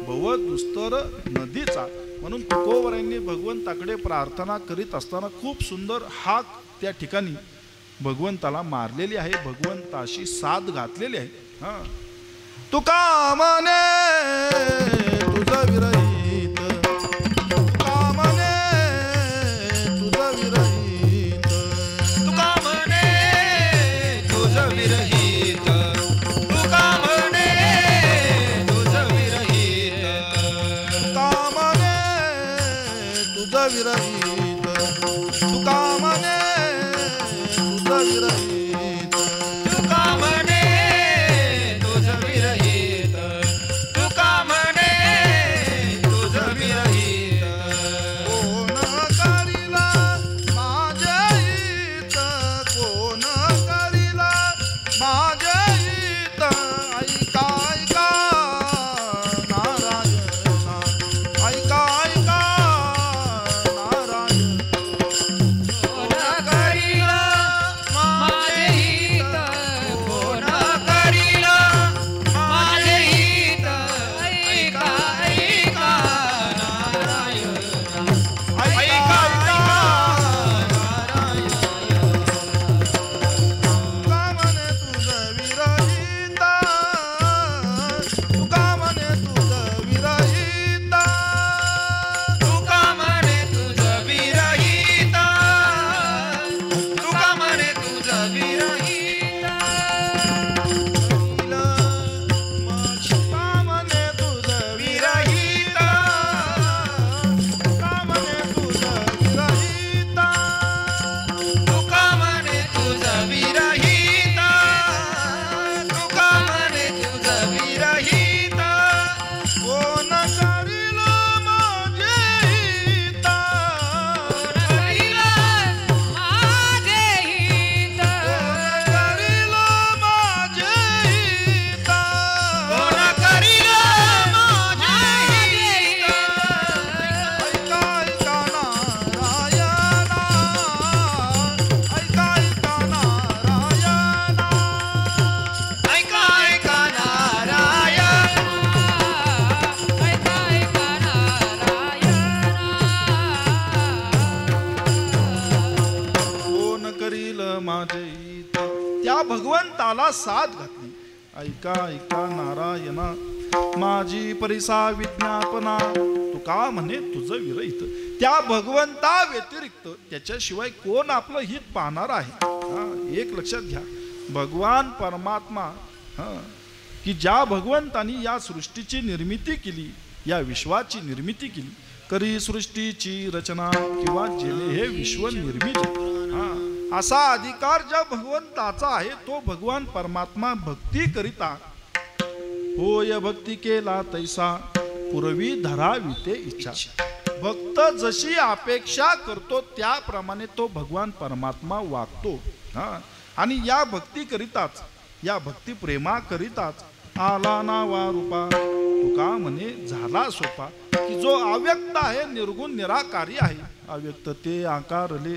भव दुस्तर नदीचा. म्हणून तुकोबरायांनी भगवंताकडे प्रार्थना करीत असताना खूप सुंदर हाक त्या ठिकाणी भगवंताला मारलेली आहे, भगवंताशी साथ घातलेली आहे. तुका म्हणे तुझं विरहित, तुका म्हणे तुझं विरहित, तुका म्हणे तुझं विरहित, तुका म्हणे तुझं विरहित, तुका म्हणे तुझं विरहित, तुका म्हणे तुझं विरहित, तुका म्हणे तुझं विरहित, तुका म्हणे तुझं विरहित. कोण करीला माझे हित, कोण करीला माझे हित. ऐका ऐका नारायणा, ऐका ऐका नारायण. कोण करीला माझे हित, कोण करीला माझे हित. ऐका ऐका नारायण, ऐका ऐका नारायण. तुका म्हणे तुझं विरहित, तुका म्हणे तुझं विरहित, तुका म्हणे तुझं विरहित, तुका म्हणे तुझं विरहित. तुका म्हणे तुझं विरहित, तुका म्हणे तुझं विरहित. तुका म्हणे तुझं विरहित, तुका म्हणे तुझं विरहित. कोण करील माझे हित, करीला माझे हित, करील माझे हित. कोण करीला माझे हित. ऐका ऐका नारायणा, ऐका ऐका नारायणा. ऐका ऐका नारायण, ऐका ऐका नारायण. कोण करील माझे हित, त्या भगवंताला साथ घातली. ऐका ऐका नारायणा, माझी परिसा विज्ञापना, तुका म्हणे तुझं विरहित. त्या भगवंता व्यतिरिक्त त्याच्याशिवाय कोण आपलं हित पाहणार आहे? एक लक्षात घ्या, भगवान परमात्मा की ज्या भगवंतानी या सृष्टीची निर्मिती केली, या विश्वाची निर्मिती केली, करी सृष्टीची रचना किंवा जेणे हे विश्व निर्मिती, असा अधिकार ज्या भगवंताचा आहे तो भगवान परमात्मा भक्ती करिता होय भक्ती केला तैसा पुरवी धरावी ते इच्छा. भक्त जशी अपेक्षा करतो त्याप्रमाणे तो भगवान परमात्मा वागतो. आणि या भक्ती करिताच, या भक्ती प्रेमा करिताच आला नावा रूपा, तुका म्हणे झाला सोपा. की जो अव्यक्त आहे, निर्गुण निराकारी आहे, अव्यक्त ते आकारले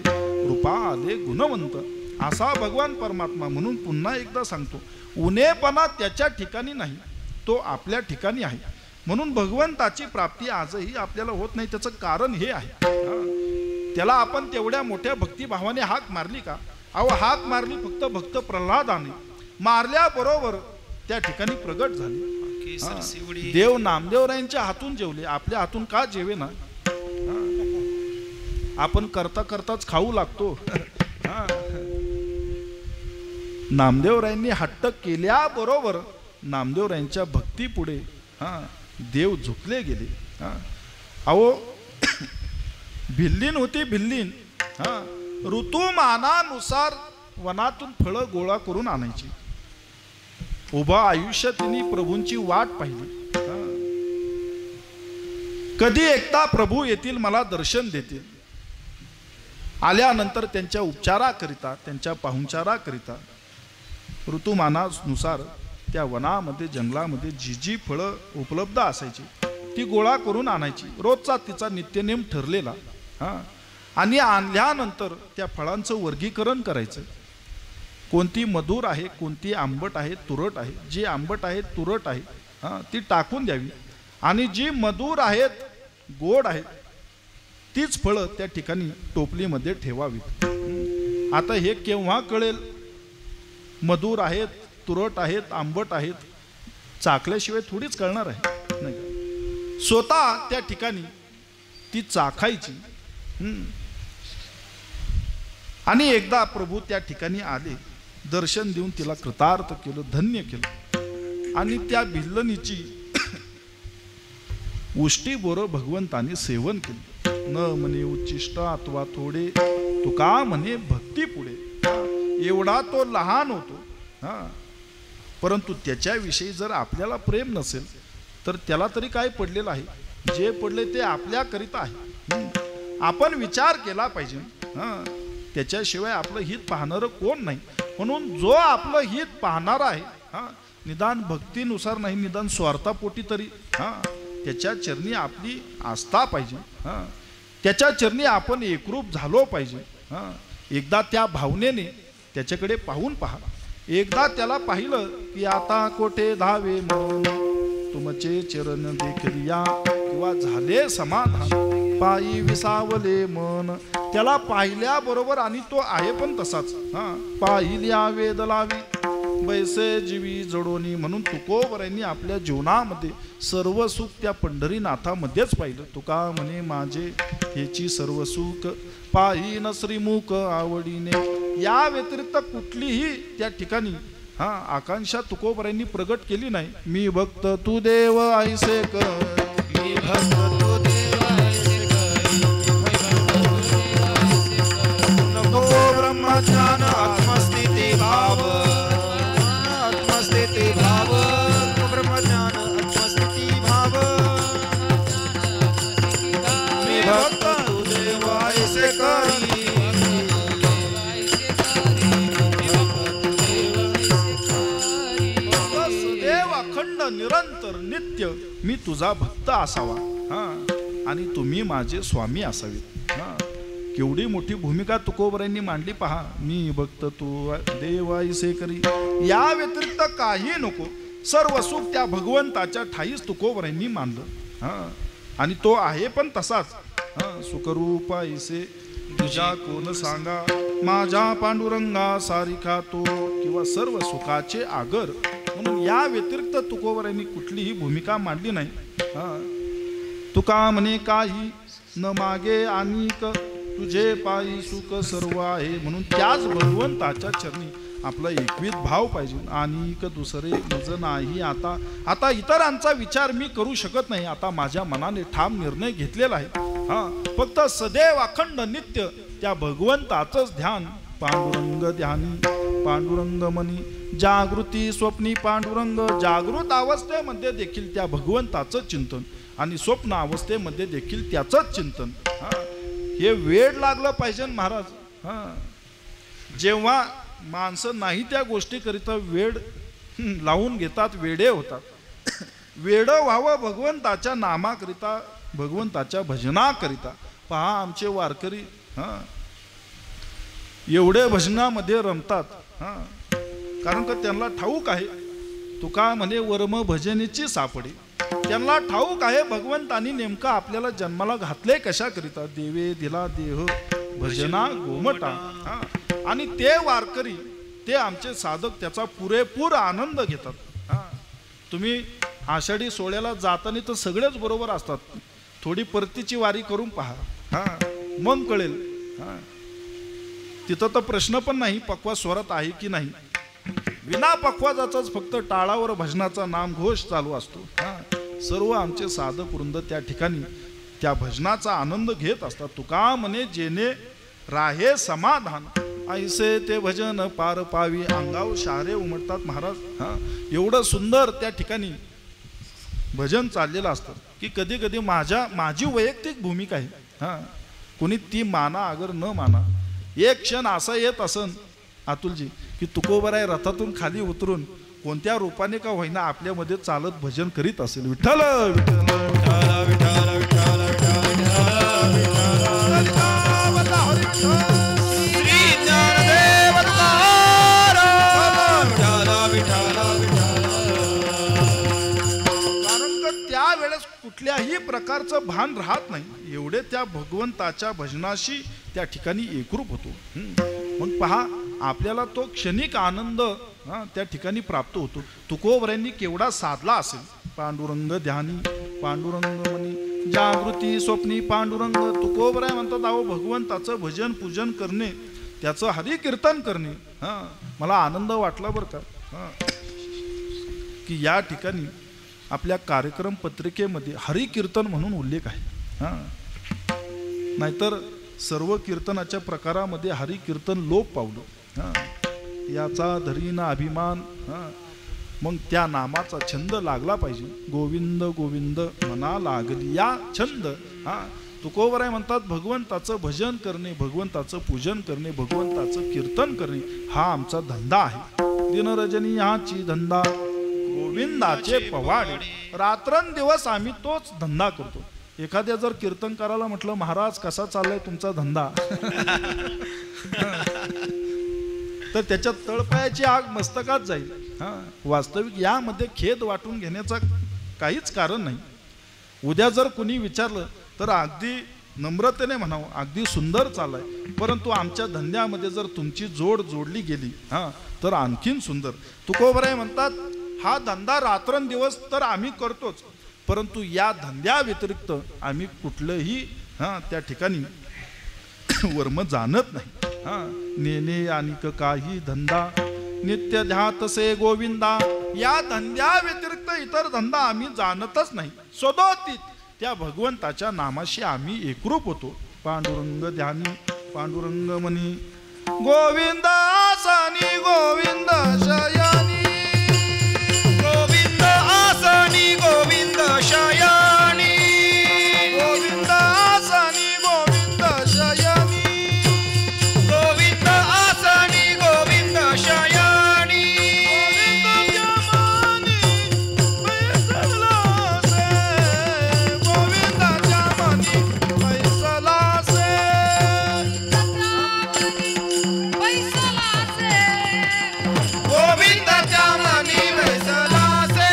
रूपा आले गुणवंत, असा भगवान परमात्मा. म्हणून पुन्हा एकदा सांगतो, उनेपणा त्याच्या ठिकाणी नाही, तो आपल्या ठिकाणी आहे. म्हणून भगवंताची प्राप्ती आजही आपल्याला होत नाही. त्याचं कारण हे आहे, त्याला आपण तेवढ्या मोठ्या भक्तिभावाने हाक मारली का? अहो, हाक मारली फक्त भक्त प्रल्हादाने. मारल्याबरोबर त्या ठिकाणी प्रगट झाली. देव नामदेवरायांच्या हातून जेवले, आपल्या हातून का जेवे ना? आपण करता करताच खाऊ लागतो. नामदेवरायांनी हट्ट केल्याबरोबर नामदेवरायांच्या भक्ती पुढे देव झुकले गेले. अहो, भिल्लीन होती भिल्लीन, ऋतुमानानुसार वनातून फळं गोळा करून आणायची. उभा आयुष्य तिने प्रभूंची वाट पाहिली. कधी एकदा प्रभू येतील, मला दर्शन देतील. आल्यानंतर त्यांच्या उपचाराकरिता, त्यांच्या पाहुणचाराकरिता ऋतुमानानुसार त्या वनामध्ये, जंगलामध्ये जी जी फळं उपलब्ध असायची ती गोळा करून आणायची. रोजचा तिचा नित्यनेम ठरलेला. आणि आणल्यानंतर त्या फळांचं वर्गीकरण करायचं. कोणती मधुर आहे, कोणती आंबट आहे, तुरट आहे. जी आंबट आहे, तुरट आहे ती टाकून द्यावी, आणि जी मधुर आहेत, गोड आहेत, तीच फळं त्या ठिकाणी टोपलीमध्ये ठेवावीत. आता हे केव्हा कळेल मधुर आहेत, तुरट आहेत, आंबट आहेत? चाखल्याशिवाय थोडीच कळणार आहे, नाही का? स्वतः त्या ठिकाणी ती चाखायची. आणि एकदा प्रभू त्या ठिकाणी आले, दर्शन देऊन तिला कृतार्थ केलं, धन्य केलं. आणि त्या भिल्लनीची उष्टी बोर भगवंताने सेवन केली. न म्हणे उच्चिष्ट अथवा थोडे, तुका म्हणे भक्ती पुढे. एवढा तो लहान होतो, परंतु त्याच्याविषयी जर आपल्याला प्रेम नसेल तर त्याला तरी काय पडलेलं आहे? जे पडले ते आपल्याकरिता आहे. आपण विचार केला पाहिजे. त्याच्याशिवाय आपलं हित पाहणारं कोण नाही. म्हणून जो आपलं हित पाहणारा आहे, निदान भक्तीनुसार नाही, निदान स्वार्थापोटी तरी त्याच्या चरणी आपली आस्था पाहिजे. त्याच्या चरणी आपण एकरूप झालो पाहिजे. एकदा त्या भावनेने त्याच्याकडे पाहून पहा. एकदा त्याला पाहिलं की आता कोठे धावे मन, तुमचे चरण देखील या, किंवा झाले समाधान, पायी विसावले मन. त्याला पाहिल्याबरोबर, आणि तो आहे पण तसाच, पाहिल्या वेद लावी बैसे जीवी जडोनी. म्हणून तुकोबरायांनी आपल्या जीवनामध्ये सर्व सुख त्या पंढरीनाथामध्येच पाहिलं. तुका म्हणे माझे हेची सर्व सुख, पाहिन श्रीमुख आवडीने. या व्यतिरिक्त कुठलीही त्या ठिकाणी आकांक्षा तुकोबरायांनी प्रगट केली नाही. मी भक्त तू देव ऐसे कर, मी भक्त तू देव ऐसे नको ब्रह्मज्ञान आत्मस्थिती भाव, आत्मस्थिती भाव, ब्रह्मज्ञान आत्मस्थिती भाव. मी भक्त तू देव ऐसे करी, अखंड निरंतर नित्य मी तुझा भक्त असावा, आणि तुम्ही माझे स्वामी असावे. केवढी मोठी भूमिका तुकोबरायांनी मांडली पहा. मी भक्त तू देव ऐसे करी. या व्यतिरिक्त काही नको, सर्व सुख त्या भगवंताच्या ठाईच तुकोबरायांनी मानलं. आणि तो आहे पण तसाच. सुखरूप ऐसे तुझ्या कोण सांगा, माझ्या पांडुरंगा सारिखा तो, किंवा सर्व सुखाचे आगर. म्हणून या व्यतिरिक्त तुकोबरायांनी कुठलीही भूमिका मांडली नाही. तुका म्हणे काही न मागे आणिक, तुझे पायी सुख सर्व आहे. म्हणून त्याच भगवंताच्या चरणी आपला एकविध भाव पाहिजे. आणिक दुसरे मज नाही आता. आता इतरांचा विचार मी करू शकत नाही. आता माझ्या मनाने ठाम निर्णय घेतलेला आहे. फक्त सदैव अखंड नित्य त्या भगवंताचंच ध्यान. पांडुरंग ध्यानी पांडुरंग मनी, जागृती स्वप्नी पांडुरंग. जागृत अवस्थेमध्ये देखील त्या भगवंताचं चिंतन, आणि स्वप्न अवस्थेमध्ये देखील त्याचंच चिंतन. हे वेड लागलं पाहिजे महाराज. जेव्हा माणसं नाही त्या गोष्टीकरिता वेड लावून घेतात, वेडे होतात. वेडं व्हावं भगवंताच्या नामाकरिता, भगवंताच्या भजनाकरिता. पहा आमचे वारकरी एवढे भजनामध्ये रमतात, कारण का त्यांना ठाऊक आहे तुका म्हणे वर्म भजनीची सापडे. त्यांना ठाऊक आहे भगवंतानी नेमकं आपल्याला जन्माला घातले कशाकरिता. देवे दिला देह भजना गोमटा. आणि ते वारकरी ते आमचे साधक त्याचा पुरेपूर आनंद घेतात. तुम्ही आषाढी सोहळ्याला जाताना तर सगळेच बरोबर असतात. थोडी परतीची वारी करून पहा, मग कळेल. तिथं तर प्रश्न पण नाही पक्वा स्वरात आहे की नाही. विना पक्वाजाचाच फक्त टाळावर भजनाचा नामघोष चालू असतो. सर्व आमचे साधक वृंद त्या ठिकाणी त्या भजनाचा आनंद घेत असतात. तुका म्हणे जेणे राहे समाधान ऐसे ते भजन पार पावी. अंगाव शहारे उमटतात महाराज. एवढं सुंदर त्या ठिकाणी भजन चाललेलं असतं की कधी कधी माझी वैयक्तिक भूमिका आहे. कोणी ती माना अगर न माना. एक क्षण असा येत असन अतुलजी की तुकोबराय रथातून खाली उतरून कोणत्या रूपाने का होईना आपल्यामध्ये चालत भजन करीत असेल. विठ्ठल विठ्ठल विठ्ठल विठ्ठल त्यावेळेस कुठल्याही प्रकारचं भान राहत नाही. एवढे त्या भगवंताच्या भजनाशी त्या ठिकाणी एकरूप होतो. मग पहा आपल्याला तो क्षणिक आनंद त्या ठिकाणी प्राप्त होतो. तुकोबरायांनी केवढा साधला असेल. पांडुरंग ध्यानी पांडुरंग मनी जागृती स्वप्नी पांडुरंग. तुकोबराय म्हणतात अहो भगवंताचं भजन पूजन करणे त्याचं हरिकीर्तन करणे मला आनंद वाटला बरं का. की या ठिकाणी आपल्या कार्यक्रम पत्रिकेमध्ये हरिकीर्तन म्हणून उल्लेख आहे. नाहीतर सर्व कीर्तनाच्या प्रकारामध्ये हरिकीर्तन लोप पावलं. याचा धरीना अभिमान. मग त्या नामाचा छंद लागला पाहिजे. गोविंद गोविंद मना लागली या छंद. तुकोबराय म्हणतात भगवंताचं भजन करणे भगवंताचं पूजन करणे भगवंताचं कीर्तन करणे हा आमचा धंदा आहे. दिनरजनी ह्याची धंदा गोविंदाचे पवाडे. रात्रंदिवस आम्ही तोच धंदा करतो. एखाद्या जर कीर्तन करायला म्हटलं महाराज कसा चाललाय तुमचा धंदा तर त्याच्यात तळपायाची आग मस्तकात जाईल. वास्तविक यामध्ये खेद वाटून घेण्याचा काहीच कारण नाही. उद्या जर कुणी विचारलं तर अगदी नम्रतेने म्हणावं अगदी सुंदर चाललाय. परंतु आमच्या धंद्यामध्ये जर तुमची जोड जोडली गेली तर आणखीन सुंदर. तुकोबराय म्हणतात हा धंदा रात्रंदिवस तर आम्ही करतोच. परंतु या धंद्या व्यतिरिक्त आम्ही कुठलंही त्या ठिकाणी वर्म जाणत नाही. नेने आणि काही धंदा नित्य ध्यातसे गोविंदा. या धंद्या व्यतिरिक्त इतर धंदा आम्ही जाणतच नाही. सदोदित त्या भगवंताच्या नामाशी आम्ही एकरूप होतो. पांडुरंग ध्यानी पांडुरंग मनी गोविंद आसनी गोविंद शयानी गोविंद आसनी गोविंद शयानी गोविंद आसनी गोविंद शयानी गोविंद आसनी गोविंद शयानी गोविंदाच्या मनी बैसला से गोविंदाच्या मनी बैसला से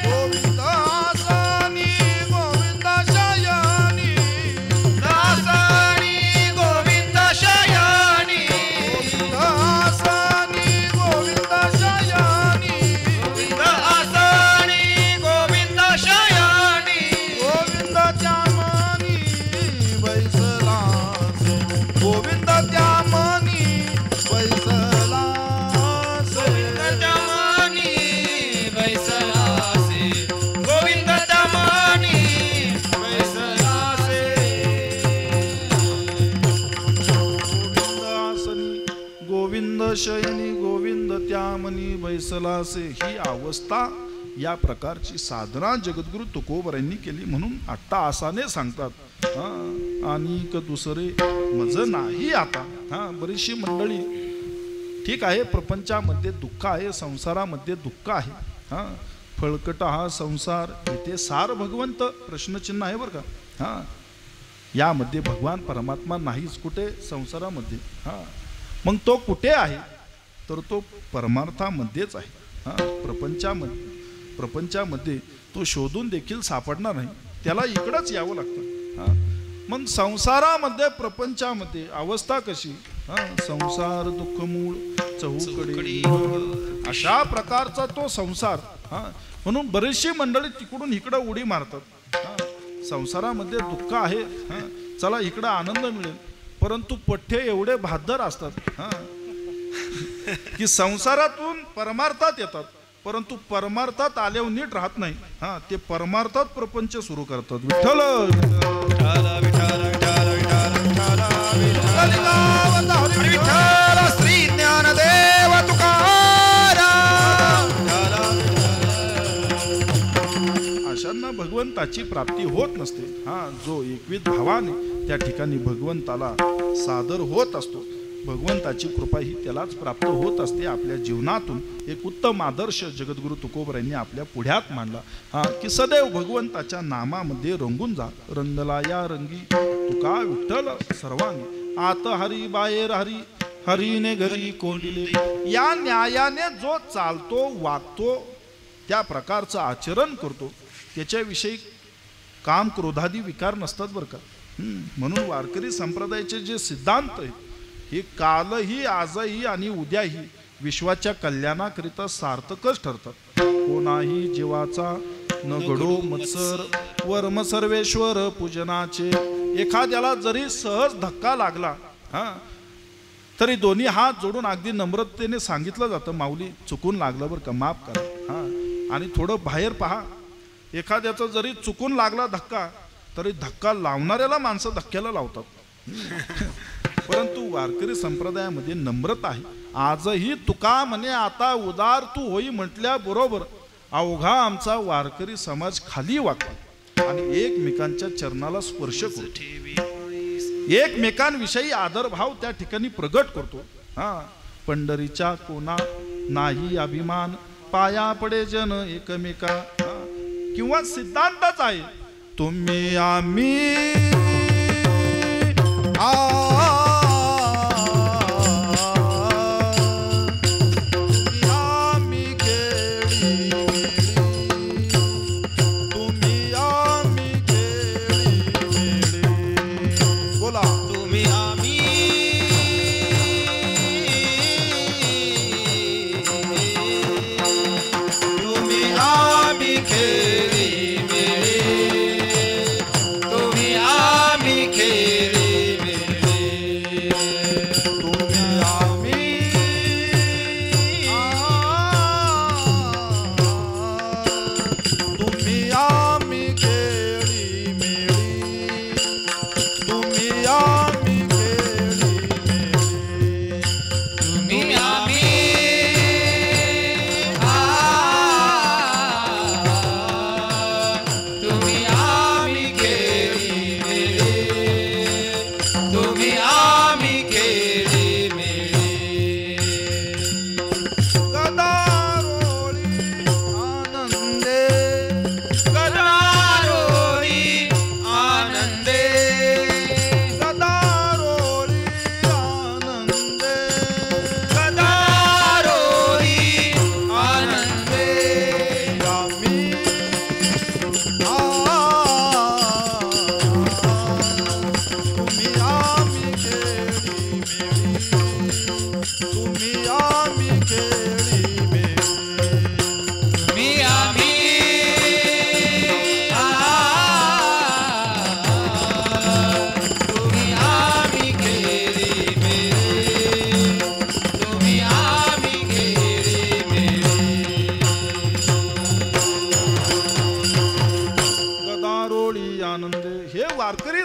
गोविंद आसनी गोविंद शयानी आसनी गोविंद शयानी आसनी गोविंद शयानी गोविंद आसनी गोविंद शयानी गोविंदाच्या मनी बैसला से गोविंदाच्या मनी बैसला से गोविंदाच्या मनी बैसला से गोविंदाच्या मनी बैसला से गोविंदासनी गोविंद शयनी गोविंद त्या मनी बैसला से. ही अवस्था या प्रकारची साधना जगद्गुरु तुकोबरायांनी केली म्हणून अट्टाहासाने सांगतात. आणि दुसरे मज नाही आता. बरीचशी मंडळी ठीक आहे प्रपंचामध्ये दुःख आहे संसारामध्ये दुःख आहे. फळकट हा संसार इथे सार भगवंत प्रश्नचिन्ह आहे बरं का. यामध्ये भगवान परमात्मा नाहीच कुठे संसारामध्ये. मग तो कुठे आहे तर तो परमार्थामध्येच आहे. प्रपंचामध्ये प्रपंचामध्ये तो शोधून देखील सापडणार नाही, त्याला इकडंच यावं लागतं. हा, मग संसारामध्ये प्रपंचामध्ये अवस्था कशी? संसार दुःख मूळ चहूकडे, अशा प्रकारचा तो संसार. म्हणून बरीचशी मंडळी तिकडून इकडं उडी मारतात. संसारामध्ये दुःख आहे, चला इकडं आनंद मिळेल, परंतु पठ्ठे एवढे बहादर असतात की संसारातून परमार्थात येतात, परंतु परमार्थात आल्यावर नीट राहत नाही. ते परमार्थात प्रपंच सुरू करतात. विठ्ठल श्री ज्ञानदेव तुकाराम. अशांना भगवंताची प्राप्ती होत नसते. जो एकविध भावाने त्या ठिकाणी भगवंताला सादर होत असतो, भगवंताची कृपा ही त्यालाच प्राप्त होत असते. आपल्या जीवनातून एक उत्तम आदर्श जगद्गुरु तुकोबरायांनी आपल्या पुढ्यात मांडला की सदैव भगवंताच्या नामामध्ये रंगून जा. रंगला या रंगी तुका विठ्ठल सर्वांगी, आत हरी बाहेर हरी, हरीने घरी कोंडिले. या न्यायाने जो चालतो, वागतो, त्या प्रकारचं आचरण करतो, त्याच्याविषयी काम क्रोधादी विकार नसतात बरं का. म्हणून वारकरी संप्रदायाचे जे सिद्धांत आहेत हे कालही, आजही आणि उद्याही विश्वाच्या कल्याणाकरिता सार्थकच ठरतात. कोणाही जीवाचा न घडो मत्सर, वर्म सर्वेश्वर पूजनाचे. एखाद्याला जरी सहज धक्का लागला तरी दोन्ही हात जोडून अगदी नम्रतेने सांगितलं जातं, माऊली चुकून लागलं बरं का, माफ करा. आणि थोडं बाहेर पहा, एखाद्याचा जरी चुकून लागला धक्का तरी धक्का लावणाऱ्याला माणसं धक्क्याला लावतात. परंतु वारकरी संप्रदायामध्ये नम्रता आहे. आजही तुका म्हणे आता उदार तू होई म्हटल्याबरोबर अवघा आमचा वारकरी समाज खाली वागतो आणि एकमेकांच्या चरणाला स्पर्श करतो, एकमेकांविषयी आदरभाव त्या ठिकाणी प्रगट करतो. पंढरीच्या कोणा नाही अभिमान, पाया पडे जन एकमेका. किंवा सिद्धांतच आहे, तुम्ही आम्ही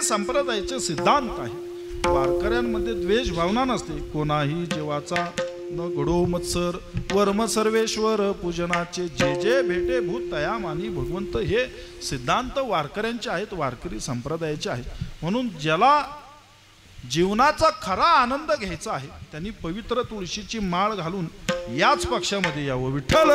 संप्रदायाचे सिद्धांत आहे. वारकऱ्यांमध्ये द्वेष भावना नसते. कोणाही जीवाचा न घडो मत्सर, वर्म सर्वेश्वर पूजनाचे. जे जे भेटे भूत तया मानी भगवंत. हे सिद्धांत वारकऱ्यांचे आहेत, वारकरी संप्रदायाचे आहेत. म्हणून ज्याला जीवनाचा खरा आनंद घ्यायचा आहे त्यांनी पवित्र तुळशीची माळ घालून याच पक्षामध्ये यावं. विठ्ठल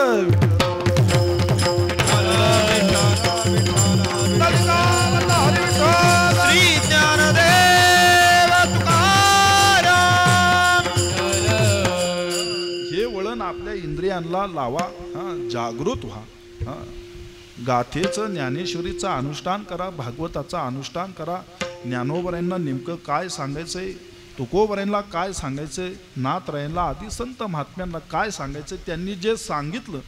श्री ज्ञानदेव तुकाराम. हे वळण आपल्या इंद्रियांना लावा, जागृत व्हा. हां, गाथेचं ज्ञानेश्वरीचं अनुष्ठान करा, भागवताचं अनुष्ठान करा. ज्ञानोबरायांना नेमकं काय सांगायचंय, तुकोबरायांना काय सांगायचंय, नाथरायांना आदी संत महात्म्यांना काय सांगायचं, त्यांनी जे सांगितलं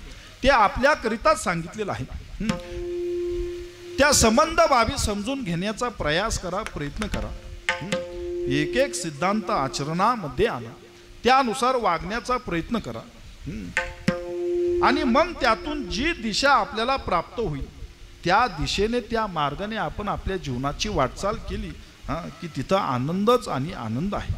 ते आपल्याकरिताच सांगितलेलं आहे. त्या संबंध बाबी समजून घेण्याचा प्रयास करा, प्रयत्न करा. एक एक सिद्धांत आचरणामध्ये आणा, त्यानुसार वागण्याचा प्रयत्न करा. आणि मग त्यातून जी दिशा आपल्याला प्राप्त होईल त्या दिशेने, त्या मार्गाने आपण आपल्या जीवनाची वाटचाल केली की तिथं आनंदच आणि आनंद आहे.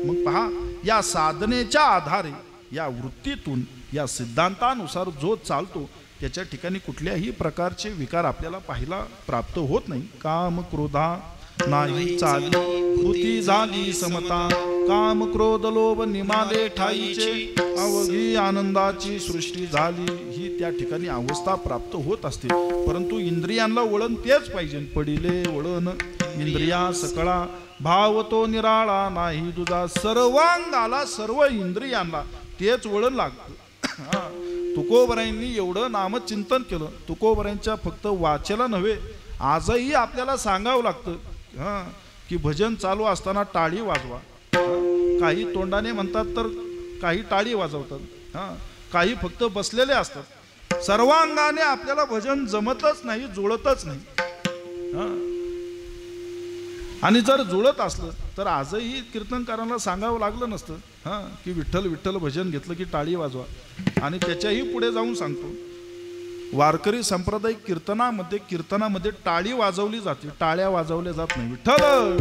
मग पहा, या साधनेच्या आधारे, या वृत्तीतून, या सिद्धांतानुसार जो चालतो त्याच्या ठिकाणी कुठल्याही प्रकारचे विकार आपल्याला पाहायला प्राप्त होत नाही. काम क्रोधा नाही चाली, भूती झाली समता, काम क्रोध लोभ निमाले ठाईचे, अवघी आनंदाची सृष्टी झाली. ही त्या ठिकाणी अवस्था प्राप्त होत असते. परंतु इंद्रियांना वळण तेच पाहिजे. पडिले वळण इंद्रिया सकळा, भाव तो निराळा नाही तुझा. सर्वांगाला, सर्व इंद्रियांना तेच वळण लागतं. तुकोबरायांनी एवढं नामचिंतन केलं. तुकोबरायांच्या फक्त वाचेला नव्हे, आजही आपल्याला सांगावं लागतं की भजन चालू असताना टाळी वाजवा. काही तोंडाने म्हणतात तर काही टाळी वाजवतात, काही फक्त बसलेले असतात. सर्वांगाने आपल्याला भजन जमतच नाही, जुळतच नाही. आणि जर जुळत असलं तर आजही कीर्तनकारांना सांगावं लागलं नसतं की विठ्ठल विठ्ठल भजन घेतलं की टाळी वाजवा. आणि त्याच्याही पुढे जाऊन सांगतो, वारकरी सांप्रदायिक कीर्तनामध्ये टाळी वाजवली जाते, टाळ्या वाजवल्या जात नाही. विठ्ठल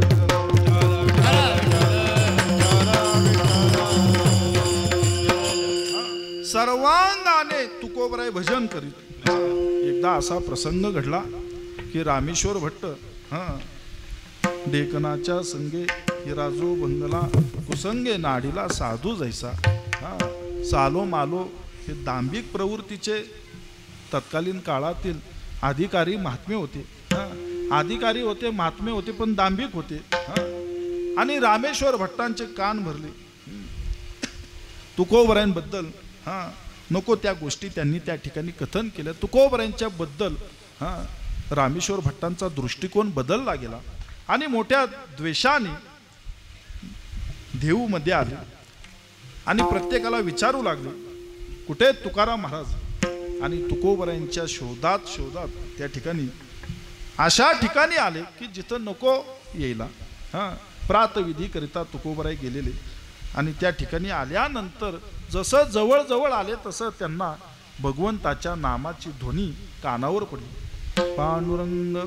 सर्वांगाने तुकोबराय भजन करीत. एकदा असा प्रसंग घडला की रामेश्वर भट्ट डेकनाच्या संगे हिराजो बंगला, कुसंगे नाडीला साधू जैसा. सालो मालो हे दांभिक प्रवृत्तीचे तत्कालीन काळातील अधिकारी महात्मे होते. अधिकारी होते, महात्मे होते, पण दांभिक होते. आणि रामेश्वर भट्टांचे कान भरले. तुकोबरायांबद्दल नको त्या गोष्टी त्यांनी त्या ठिकाणी कथन केल्या. तुकोबरायांच्या बद्दल रामेश्वर भट्टांचा दृष्टिकोन बदलला गेला आणि मोठ्या द्वेषाने देऊमध्ये आले आणि प्रत्येकाला विचारू लागले, कुठे तुकाराम महाराज. आणि तुकोबरायांच्या शोधात त्या ठिकाणी अशा ठिकाणी आले की जिथं नको यायला. प्रातविधी करिता तुकोबराय गेलेले आणि त्या ठिकाणी आल्यानंतर जसं जवळ आले तसं त्यांना भगवंताच्या नामाची ध्वनी कानावर पडली. पांडुरंग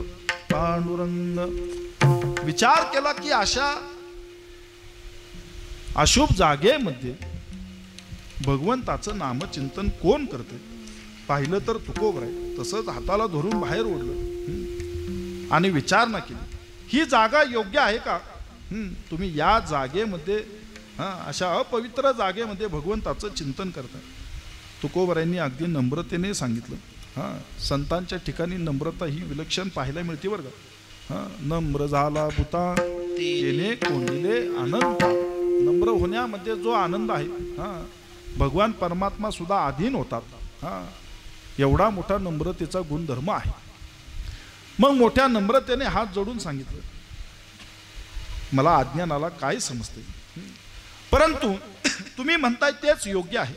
पांडुरंग. विचार केला की अशा अशुभ जागेमध्ये भगवंताचं नामचिंतन कोण करते. पाहिलं तर तुकोबराय. तसंच हाताला धरून बाहेर ओढलं आणि विचारणा केली, ही जागा योग्य आहे का. तुम्ही या जागेमध्ये अशा अपवित्र जागेमध्ये भगवंताचं चिंतन करताय. तुकोबरायांनी अगदी नम्रतेने सांगितलं. संतांच्या ठिकाणी नम्रता ही विलक्षण पाहायला मिळते बरं का. नम्र झाला भूता तेने कोंडिले आनंद. नम्र होण्यामध्ये जो आनंद आहे, भगवान परमात्मा सुद्धा अधीन होतात. एवढा मोठा नम्रतेचा गुणधर्म आहे. मग मोठ्या नम्रतेने हात जोडून सांगितलं, मला अज्ञानाला काय समजते, परंतु तुम्ही म्हणताय तेच योग्य आहे.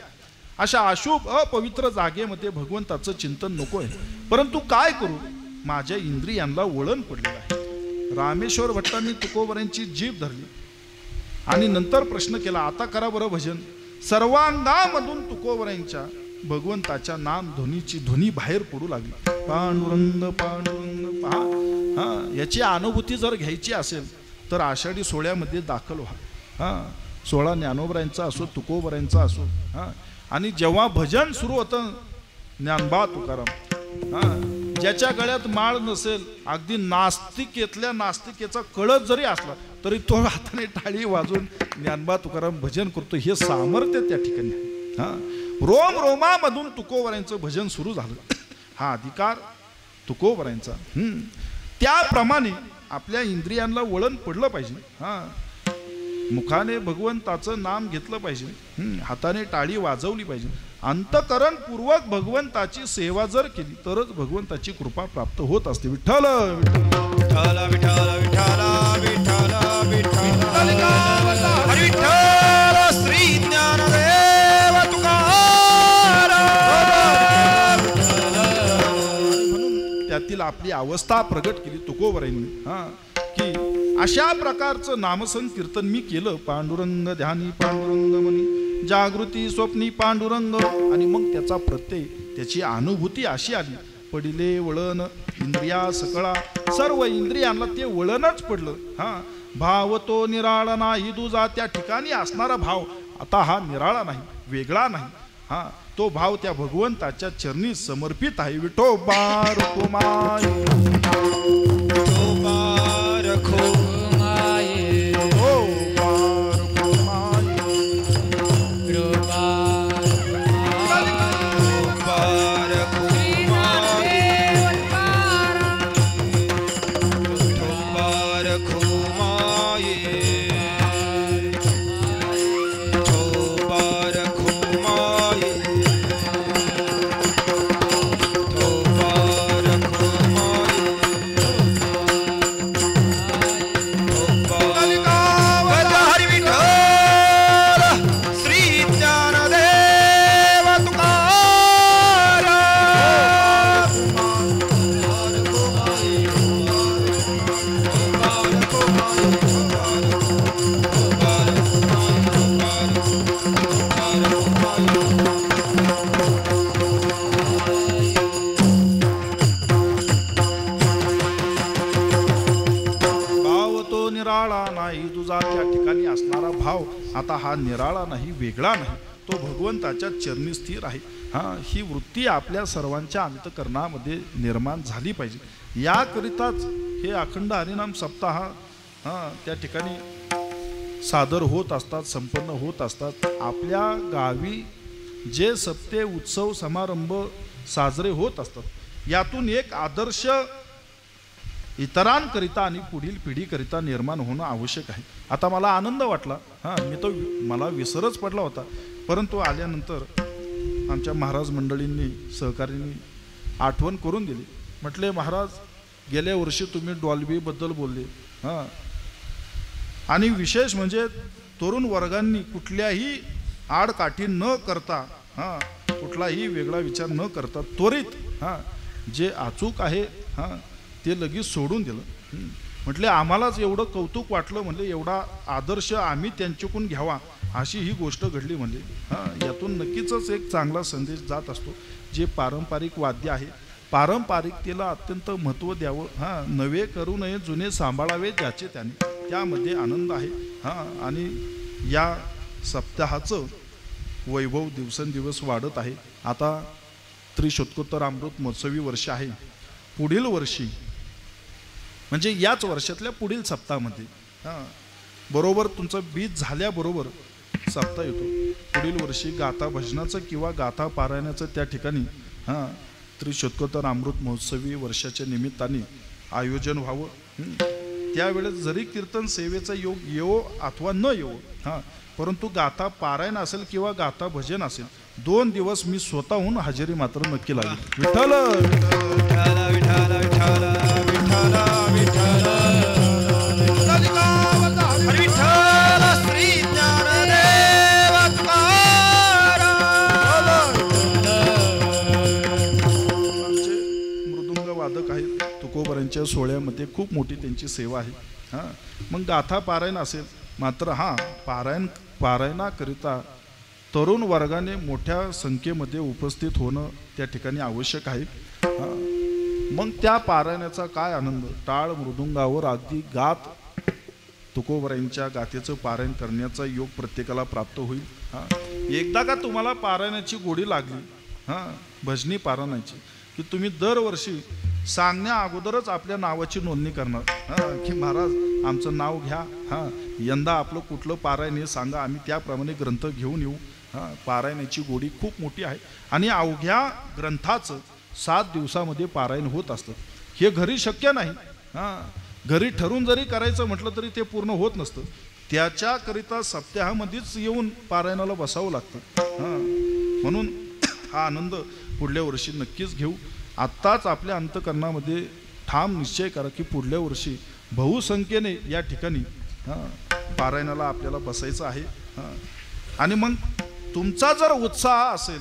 अशा अशुभ अपवित्र जागेमध्ये भगवंताचं चिंतन नको आहे. परंतु काय करू, माझ्या इंद्रियांना वळण पडलेलं आहे. रामेश्वर भट्टांनी तुकोबरायांची जीभ धरली आणि नंतर प्रश्न केला, आता करा बरं भजन. सर्वांगामधून तुकोबरायांच्या भगवंताच्या नाम ध्वनीची ध्वनी बाहेर पडू लागली. पांडुरंग पांडुरंग. पहा, याची अनुभूती जर घ्यायची असेल तर आषाढी सोहळ्यामध्ये दाखल व्हा. सोहळा ज्ञानोबरायांचा असो, तुकोबरायांचा असो. आणि जेव्हा भजन सुरू होतं, ज्ञानबा तुकाराम, ज्याच्या गळ्यात माळ नसेल, अगदी नास्तिकेतल्या नास्तिकेचा कळत जरी असला तरी तो हाताने टाळी वाजून ज्ञानबा तुकाराम भजन करतो. हे सामर्थ्य त्या ठिकाणी आहे. रोम रोमामधून तुकोबरायांचं भजन सुरू झालं. हा अधिकार तुकोबरायांचा. त्याप्रमाणे आपल्या इंद्रियांना वळण पडलं पाहिजे. मुखाने भगवंताचं नाम घेतलं पाहिजे, हाताने टाळी वाजवली पाहिजे. अंतकरण पूर्वक भगवंताची सेवा जर केली तरच भगवंताची कृपा प्राप्त होत असते. विठ्ठल विठ्ठल विठ्ठल विठ्ठल विठ्ठल विठ्ठल हरी विठ्ठल श्री ज्ञानदेव तुकाराम. म्हणून त्यातील आपली अवस्था प्रगट केली तुकोबरायांनी की अशा प्रकारचं नामसंकीर्तन मी केलं. पांडुरंग ध्यानी पांडुरंग मनी जागृती स्वप्नी पांडुरंग. आणि मग त्याचा प्रत्यय त्याची अनुभूती अशी आली. पडिले वळण इंद्रिया सकळा. सर्व इंद्रियांना ते वळणच पडलं. भाव तो निराळा नाही दुजा. त्या ठिकाणी असणारा भाव आता हा निराळा नाही, वेगळा नाही. तो भाव त्या भगवंताच्या चरणी समर्पित आहे. विठोबा रखुमाई विठोबा रखुमाई विठोबा रखुमाई आता हा निराळा नाही, वेगळा नाही, तो भगवंताच्या चरणी स्थिर आहे. ही वृत्ती आपल्या सर्वांच्या अंतकरणामध्ये निर्माण झाली पाहिजे. याकरिताच हे अखंड हरिनाम सप्ताह त्या ठिकाणी सादर होत असतात, संपन्न होत असतात. आपल्या गावी जे सप्ते उत्सव समारंभ साजरे होत असतात यातून एक आदर्श इतरांकरिता आणि पुढील पिढीकरिता निर्माण होणं आवश्यक आहे. आता मला आनंद वाटला, मी तो मला विसरच पडला होता, परंतु आल्यानंतर आमच्या महाराज मंडळींनी सहकार्यांनी आठवण करून दिली. म्हटले महाराज गेल्या वर्षी तुम्ही डॉल्बीबद्दल बोलले आणि विशेष म्हणजे तरुण वर्गांनी कुठल्याही आडकाठी न करता कुठलाही वेगळा विचार न करता त्वरित जे अचूक आहे ते लगेच सोडून दिलं. म्हटले आम्हालाच एवढं कौतुक वाटलं, म्हणले एवढा आदर्श आम्ही त्यांच्याकडून घ्यावा अशी ही गोष्ट घडली. म्हणले यातून नक्कीच एक चांगला संदेश जात असतो. जे पारंपरिक वाद्य आहे पारंपरिकतेला अत्यंत महत्त्व द्यावं. नवे करू नये, जुने सांभाळावे ज्याचे त्याने, त्यामध्ये आनंद आहे. आणि या सप्ताहाचं वैभव दिवसेंदिवस वाढत आहे. आता त्रिशतकोत्तर अमृत महोत्सवी वर्ष आहे. पुढील वर्षी म्हणजे याच वर्षातल्या पुढील सप्ताहामध्ये बरोबर तुमचं बीज झाल्याबरोबर सप्ताह येतो. पुढील वर्षी गाथा भजनाचं किंवा गाथा पारायणाचं त्या ठिकाणी त्रिशतकोत्तर अमृत महोत्सवी वर्षाच्या निमित्ताने आयोजन व्हावं. त्यावेळेस जरी कीर्तन सेवेचा योग येवो अथवा न येवो, परंतु गाथा पारायण असेल किंवा गाथा भजन असेल, 2 दिवस मी स्वतःहून हजेरी मात्र नक्की लागेल. विठ्ठल विठ्ठल विठ्ठल विठ्ठल विठ्ठल विठ्ठल हरी विठ्ठल श्री ज्ञानदेव तुकाराम. आमचे मृदुंग वादक आहेत तुकोबरांच्या सोहळ्यामध्ये खूप मोठी त्यांची सेवा आहे. मग गाथा पारायण असेल मात्र पारायणाकरिता तरुण वर्गाने मोठ्या संख्येमध्ये उपस्थित होणं त्या ठिकाणी आवश्यक आहे. मग त्या पारायणाचा काय आनंद. टाळ मृदुंगावर अगदी गात तुकोबरांच्या गाथेचं पारायण करण्याचा योग प्रत्येकाला प्राप्त होईल. एकदा का तुम्हाला पारायणाची गोडी लागली भजनी पारायणाची की तुम्ही दरवर्षी सांगण्या अगोदरच आपल्या नावाची नोंदणी करणार की महाराज आमचं नाव घ्या, यंदा आपलं कुठलं पारायण हे सांगा, आम्ही त्याप्रमाणे ग्रंथ घेऊन येऊ. पारायणाची गोडी खूप मोठी आहे आणि अवघ्या ग्रंथाचं 7 दिवसामध्ये पारायण होत असतं. हे घरी शक्य नाही. घरी ठरून जरी करायचं म्हटलं तरी ते पूर्ण होत नसतं. त्याच्याकरिता सप्ताहामध्येच येऊन पारायणाला बसावं लागतं. म्हणून हा आनंद पुढल्या वर्षी नक्कीच घेऊ. आत्ताच आपल्या अंतकरणामध्ये ठाम निश्चय करा की पुढल्या वर्षी बहुसंख्येने या ठिकाणी पारायणाला आपल्याला बसायचं आहे. आणि मग तुमचा जर उत्साह असेल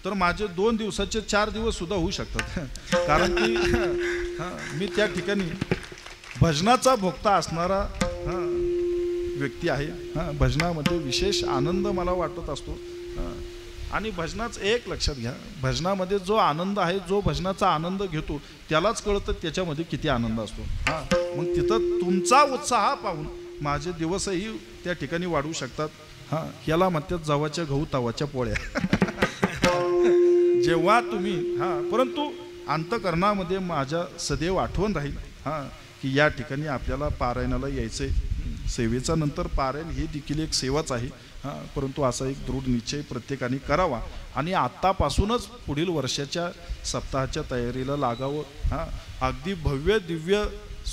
तर माझे 2 दिवसाचे 4 दिवस सुद्धा होऊ शकतात. कारण की मी त्या ठिकाणी भजनाचा भोक्ता असणारा व्यक्ती आहे. भजनामध्ये विशेष आनंद मला वाटत असतो. आणि भजनाचं एक लक्षात घ्या, भजनामध्ये जो आनंद आहे, जो भजनाचा आनंद घेतो त्यालाच कळतं त्याच्यामध्ये किती आनंद असतो. मग तिथं तुमचा उत्साह पाहून माझे दिवसही त्या ठिकाणी वाढू शकतात. याला म्हणतात जवाच्या गहू तवाच्या पोळ्या. जेव्हा तुम्ही परंतु अंतकरणामध्ये माझ्या सदैव आठवण राहील की या ठिकाणी आपल्याला पारायणाला यायचंय. सेवेचा नंतर पारायण हे देखील एक सेवाच आहे. परंतु असा एक दृढ निश्चय प्रत्येकाने करावा आणि आत्तापासूनच पुढील वर्षाच्या सप्ताहाच्या तयारीला लागावं. अगदी भव्य दिव्य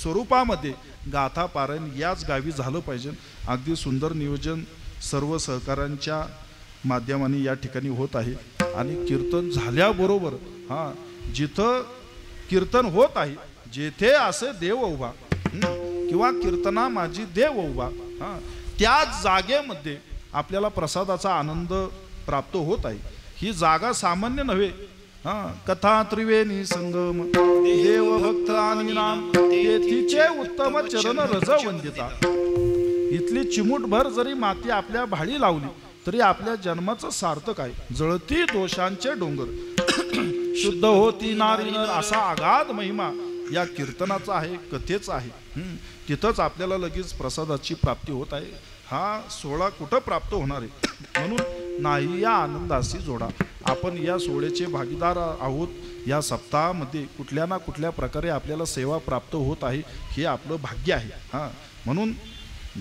स्वरूपामध्ये गाथा पारायण याच गावी झालं पाहिजे. अगदी सुंदर नियोजन सर्व सहकाऱ्यांच्या माध्यमाने या ठिकाणी होत आहे. आणि कीर्तन झाल्याबरोबर जिथं कीर्तन होत आहे जेथे असे देव उभा किंवा कीर्तना माझी देव उभा त्या जागेमध्ये आपल्याला प्रसादाचा आनंद प्राप्त होत आहे. ही जागा सामान्य नव्हे. कथा त्रिवेणी संगम देव भक्त आणि नाम येथीचे उत्तम चरण रज वंदिता. इथली चिमूटभर जरी माती आपल्या भाळी लावली तरी आपल्या जन्माचं सार्थक आहे. जळती दोषांचे डोंगर शुद्ध होती नारी नर असा अगाध महिमा या कीर्तनाचा आहे, कथेचा आहे. तिथंच आपल्याला लगेच प्रसादाची प्राप्ती होत आहे. हा सोहळा कुठं प्राप्त होणार आहे म्हणून नाही या आनंदाशी जोडा. आपण या सोहळ्याचे भागीदार आहोत. या सप्ताहामध्ये कुठल्या ना कुठल्या प्रकारे आपल्याला सेवा प्राप्त होत आहे, हे आपलं भाग्य आहे. म्हणून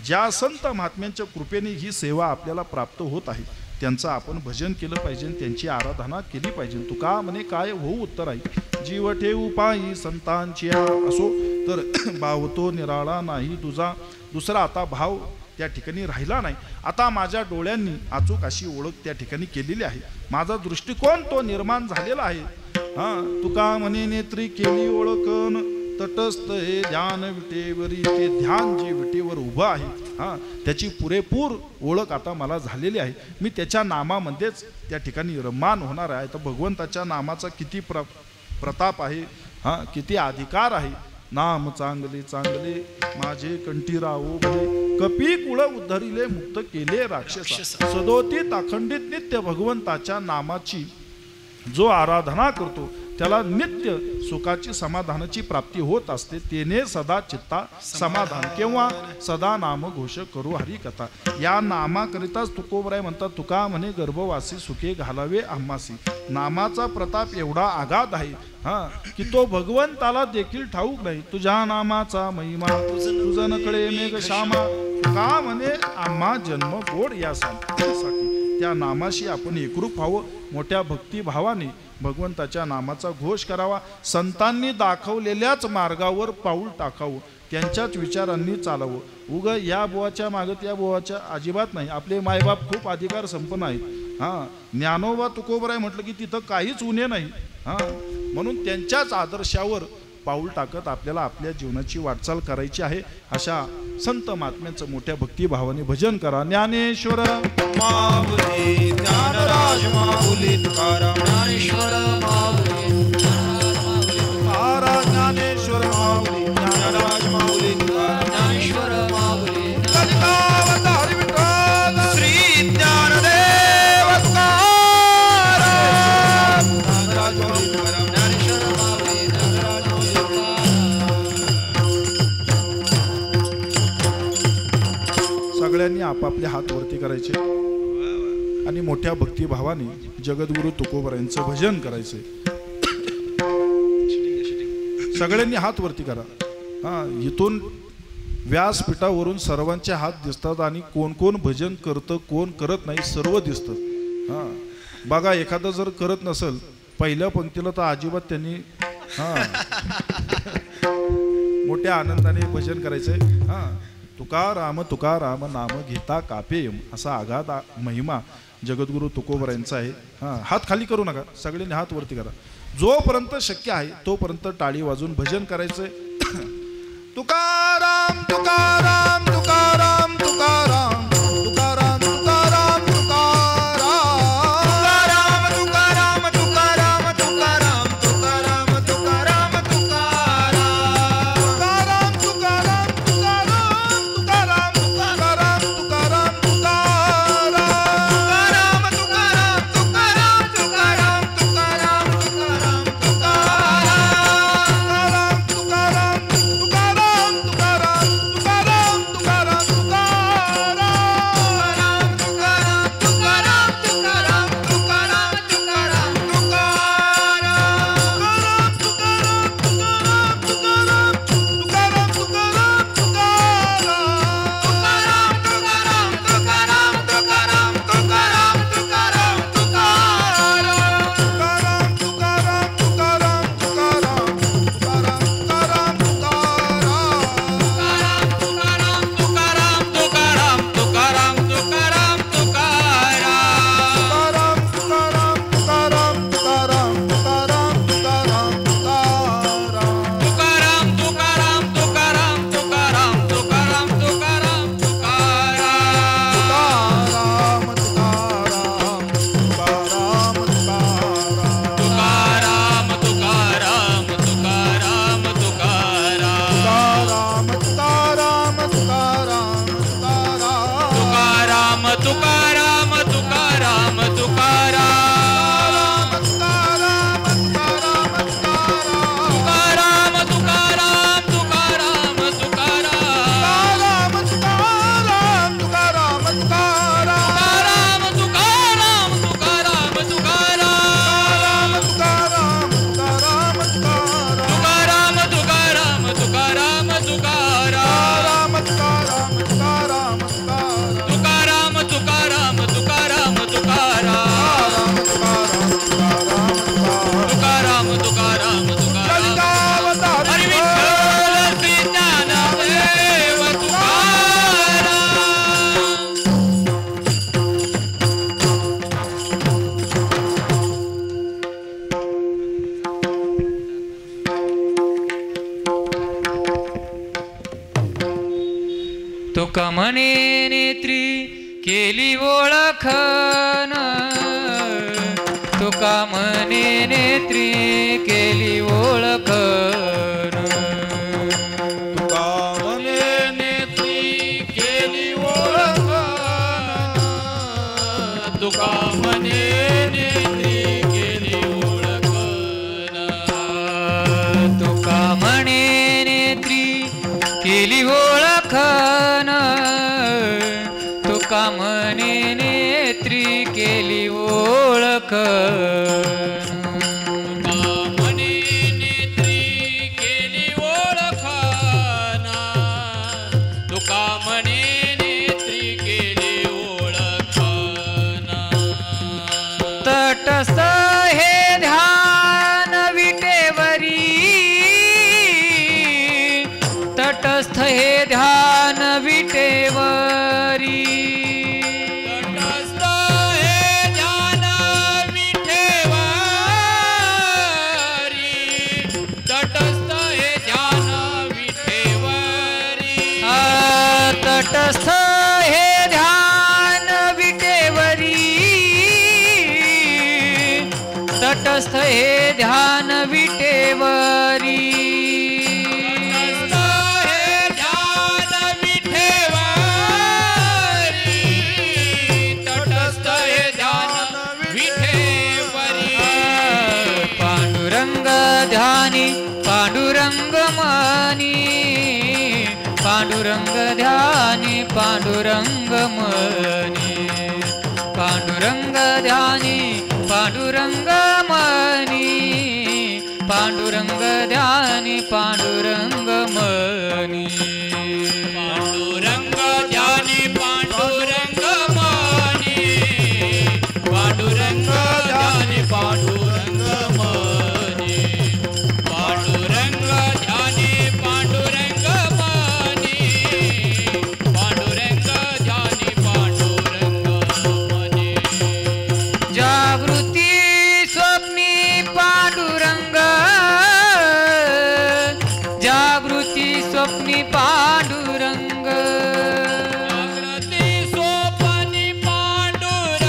ज्या संत महात्म्यांच्या कृपेने ही सेवा आपल्याला प्राप्त होत आहे त्यांचं आपण भजन केलं पाहिजे, त्यांची आराधना केली पाहिजे. तुका म्हणे काय होऊ उत्तर आहे जीव ठेवू पायी संतांची असो तर भावतो निराळा नाही तुझा. दुसरा आता भाव त्या ठिकाणी राहिला नाही. आता माझ्या डोळ्यांनी अचूक अशी ओळख त्या ठिकाणी केलेली आहे. माझा दृष्टिकोन तो निर्माण झालेला आहे. तुका म्हणे नेत्री केली ओळखन तटस्थ हे ध्यान विटेवरी. ते ध्यान जे विटेवर उभं आहे त्याची पुरेपूर ओळख आता मला झालेली आहे. मी त्याच्या नामामध्येच त्या ठिकाणी रममान होणार आहे. तर भगवंताच्या नामाचा किती प्रताप आहे, किती अधिकार आहे. नाम चांगले चांगले माझे कंठी राहो भले. कपी कुळ उद्धरिले मुक्त केले राक्षसा. सदोतीत अखंडित नित्य भगवंताच्या नामाची जो आराधना करतो त्याला नित्य सुखाची समाधानाची प्राप्ती होत असते. तेने सदा चित्ता समाधान किंवा सदा नाम घोष करू हरी कथा. या नामाकरिताच तुकोबराय म्हणतात तुका म्हणे गर्भवासी सुखे घालावे आम्हासी. नामाचा प्रताप एवढा आगाध आहे की तो भगवंताला देखील ठाऊक नाही. तुझ्या नामाचा महिमा तुझ नकळे मेघ श्यामा. का म्हणे आम्हा जन्म गोड यासाठी. त्या नामाशी आपण एकरूप व्हावं. मोठ्या भक्तिभावाने भगवंताच्या नामाचा घोष करावा. संतांनी दाखवलेल्याच मार्गावर पाऊल टाकावं. त्यांच्याच विचारांनी चालावं. उग या बुवाच्या मागत या बुवाच्या अजिबात नाही. आपले मायबाप खूप अधिकार संपन्न आहेत. ज्ञानोबा तुकोबराय म्हटलं की तिथं काहीच उणे नाही. म्हणून त्यांच्याच आदर्शावर पाऊल टाकत आपल्याला आपल्या जीवनाची वाटचाल करायची आहे. अशा संत महात्म्यांचं मोठ्या भक्तिभावाने भजन करा. ज्ञानेश्वर माऊली ज्ञानराज माऊली तुकाराम. ज्ञानेश्वर माऊली तारा ज्ञानेश्वर माऊली ज्ञानराज माऊली तुकाराम. ज्ञानेश्वर माऊली कलिकावतारी विठ्ठल श्री ज्ञानदेव तुकाराम. ज्ञानराज माऊली तुकाराम. ज्ञानेश्वर माऊली ज्ञानराज माऊली सगळ्यांनी आपापले हात वरती करायचे आणि मोठ्या भक्तिभावाने जगद्गुरु तुकोबरायांचं भजन करायचे. सगळ्यांनी हात वरती करा. इथून व्यासपीठावरून सर्वांचे हात दिसतात आणि कोण कोण भजन करतं कोण करत नाही सर्व दिसतं. बघा एखादं जर करत नसेल पहिल्या पंक्तीला तर अजिबात त्यांनी मोठ्या आनंदाने भजन करायचंय. तुका राम नाम घेता कापेयम. असा आघात महिमा जगद्गुरू तुकोबर यांचा आहे. हां, हात खाली करू नका, सगळ्यांनी हात वरती करा. जोपर्यंत शक्य आहे तोपर्यंत टाळी वाजून भजन करायचंय. तुकाराम तुकाराम तुकाराम तुकाराम तुकाराम तुकाराम तुकाराम तुकाराम तुकाराम तुकाराम तुकाराम तुकाराम तुकाराम तुकाराम तुकाराम तुकाराम तुकाराम तुकाराम तुकाराम तुका म्हणे नेत्री केली ओळखन, तुका म्हणे नेत्री केली ओळखन, तुका म्हणे नेत्री केली ओळखन, तुका म्हणे नेत्री केली ओळखन, तुका म्हणे नेत्री केली ओळखन, तुका म्हणे नेत्री केली ओळखन, तुका म्हणे नेत्री केली ओळखन, तुका म्हणे नेत्री केली ओळखन. तटस्थ हे ध्यान विटेवरी, तटस्थ हे ध्यान विटेवरी, तटस्थ हे ध्यान विठेवरी, तटस्थ हे ध्यान विठेवरी, तटस्थ हे ध्यान विटेवरी, तटस्थ हे ध्यान विटेवरी, ध्यानी पांडुरंग मनी, पांडुरंग ध्यानी पांडुरंग मनी, पांडुरंग ध्यानी पांडुरंग मनी, पांडुरंग ध्यानी पांडुरंग मनी, पांडुरंग ध्यानी पांडुरंग मनी, पांडुरंग ध्यानी पांडुरंग मनी, पांडुरंग ध्यानी पांडुरंग मनी, पांडुरंग ध्यानी पांडुरंग मनी. स्वप्नी पांडुरंग जागृती स्वप्नी पांडुरंग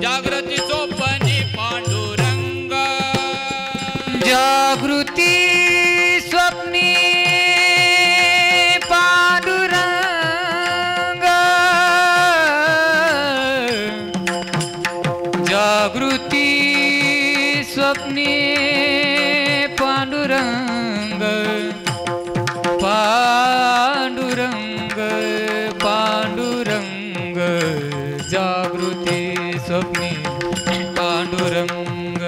जागृती स्वप्नी पांडुरंग जागृती स्वप्नी पांडुरंग जागृती स्वप्नी पांडुरंग पांडुरंग पांडुरंग जागृती स्वप्नी पांडुरंग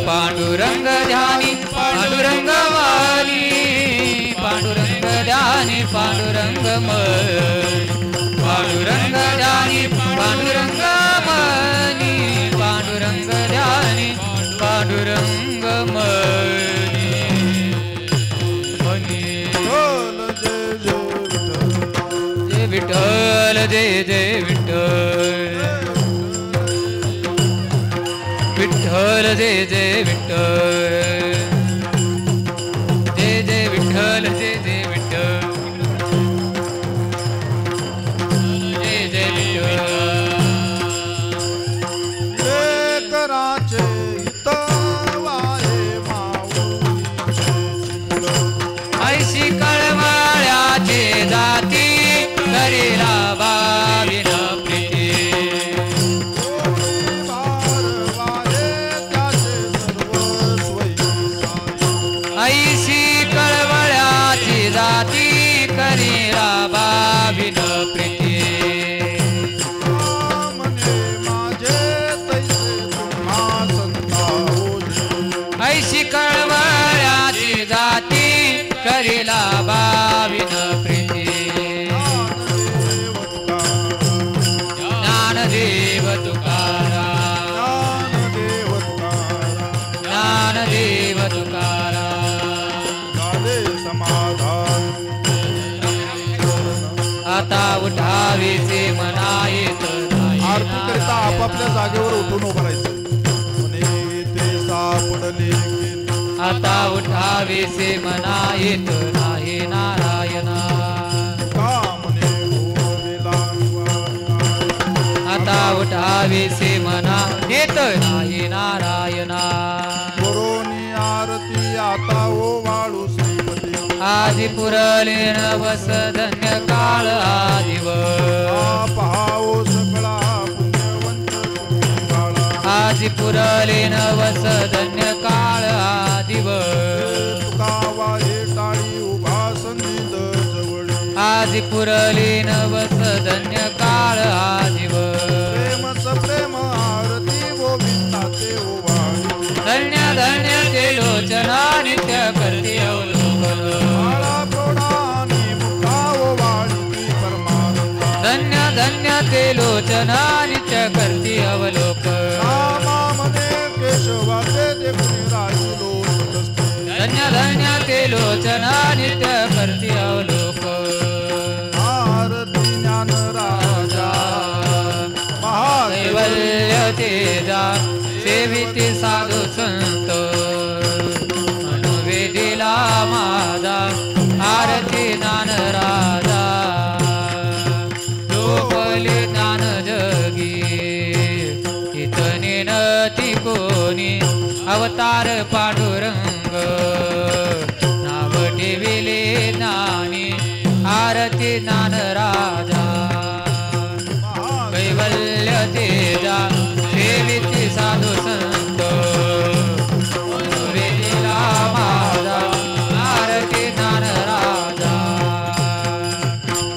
पांडुरंग ध्यानी पांडुरंग वाली पांडुरंग ध्यानी पांडुरंग पांडुरंग ध्यानी पांडुरंग मनी पांडुरंग ध्यानी पांडुरंग मनी जय विठ्ठल जय जय विठ्ठल विठ्ठल जय जय विठ्ठल जय जय विठ्ठल जय जय विठ्ठल जय जय विठ्ठल लेकराचे हितवारे ऐशी कळवळ्याचे जाती करीला बाविन प्रीती ऐशी कळवळ्याची जाती करीला बाविन प्रीती ऐशी कळवळ्याची जाती करीला बाविन प्रीती ज्ञानदेव तुकाराम ज्ञानदेव तुकाराम आता उठावीचे मना येत आरतीकरिता आपापल्या जागेवर उठून उभं राहायचं. म्हणे ते सापडले आता उठावीसे मना येत नाही नारायणा कामने गोविला आता उठावीसे मना येत नाही नारायणा गुरुनी आरती आता ओ वाळू श्रीपती आदि पुरले नवस धन्य काळ आदिव पाहावो सकळा पुण्यवंत तुम्ही बाळा आदि पुरले नवस धन्य काळ आदिव तुका वाहे टाळी उभा संगीत जवळी आदि पुरले नवस धन्य काळ आदिव प्रेमच प्रेम आरती गोविंदा ते ओवाळी धन्य धन्य ते लोचना नित्य करते अवलोकन बाळा प्रौढानी मुक्ता ओवाळी परमानंदा धन्य धन्य ते लोचना नित्य करते अवलोकन रामा मने केशवाचे देखुनी राहिलो सतस्ते धन्य धन्य ते लोचना नित्य करते अवलोकन आरती ज्ञान राजा महादेव कैवल्य तेजा सेविती साधू संत मनोवेदिला माझा आरती ज्ञान राजा लोकले ज्ञान जगी इतने नती कोणी अवतार पांडुरंग नाव ठेविले ज्ञानी आरती ज्ञान राजा कैवल्य तेजा सेविती साधू संत वेदिला माझा आरती ज्ञान राजा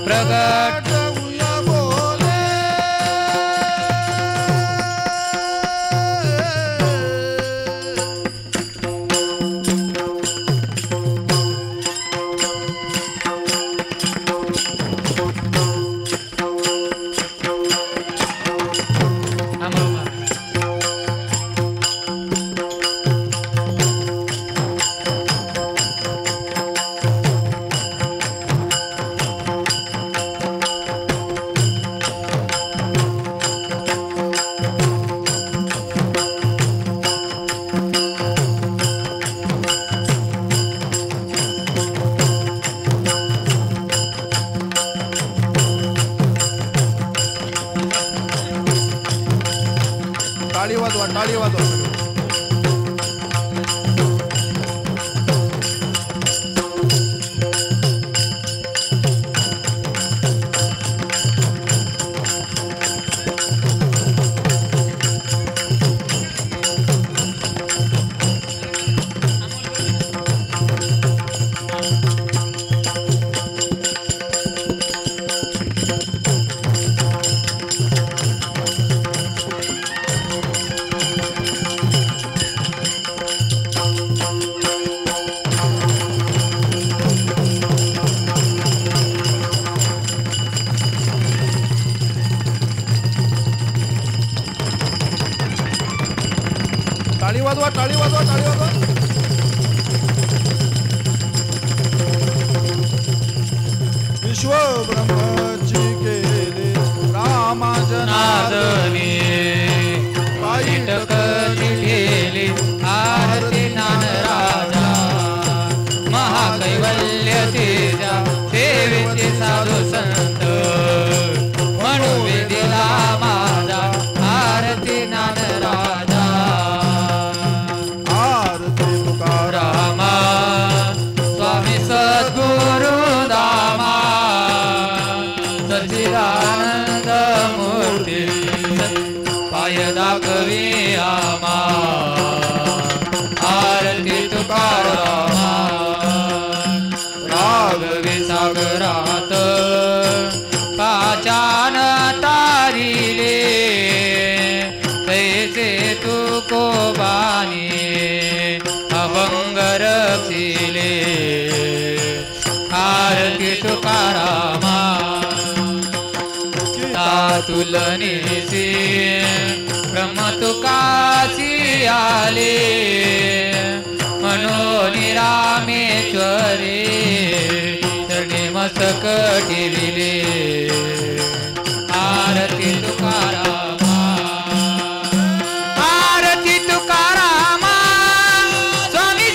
प्रगट उया बोले टाळी वाजवा टाळी वाजवा टाळी वाजवा टाळी वाजवा टाळी वाजवा विश्व ब्रह्मची केले रामाजनादनी नादनी वाईटक दिलेली आरती ज्ञान राजा महाकैवल्य तेजा सेवेचे साधू संत मनोवेदिला माझा आरती ज्ञान राजा आरती तुकारा रामा स्वामी सद्गुरु दामा सच्चिदानंद मूर्ती पाय दाखवी आमा आरती तुकारामा राघवी सागरात पाचान तारिले तैसे तू कोबानी अभंग रक्षिले आरती तुकारामा तुलनेसी ब्रह्म तुकासी आले मनोनी रामेश्वरी चरणी मस्तक ठेविले आरती तुकारामा आरती तुकारामा स्वामी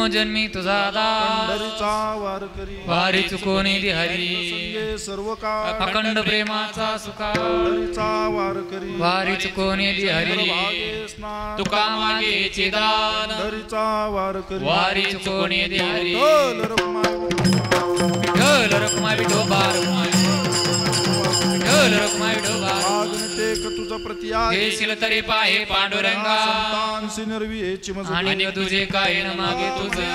जन्मी तुझा दास पंढरीचा वारकरी वारी चुकोनी दे हरी संगे सर्व काळ अखंड प्रेमाचा सुका पंढरीचा वारकरी वारी चुकोनी दे हरी भागे स्नान तुका मागेचे दान पंढरीचा वारकरी वारी चुकोनी दे हरी ढोल रखमाई विठ्ठल रखुमाई विठोबा विठ्ठल रखुमाई विठोबा मागण टेक तुझ प्रति आहे देशील तरी पाहे पांडुरंगा संतांसी निर्विहेची मज आणि तुझे काय न मागे तुझे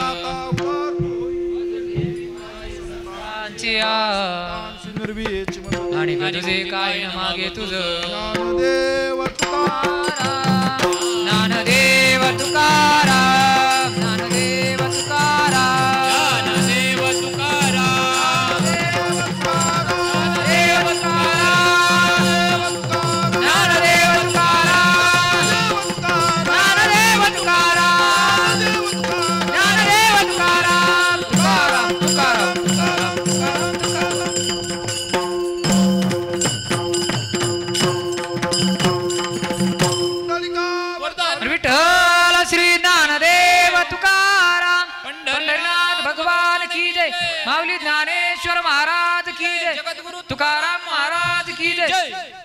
निर्विहेची मज आणि तुझे काय न मागे तुझं ज्ञानदेव ज्ञानदेव तुकाराम ज्ञानदेव तुकाराम ज्ञानदेव तुकाराम ज्ञानदेव तुकाराम ज्ञानदेव तुकाराम ज्ञानदेव तुकाराम तुकाराम तुकाराम तुकाराम विठ्ठल श्री ज्ञानदेव तुकाराम पंढरीनाथ भगवान की जय माऊली ज्ञानेश्वर महाराज की जय तुकाराम महाराज की जय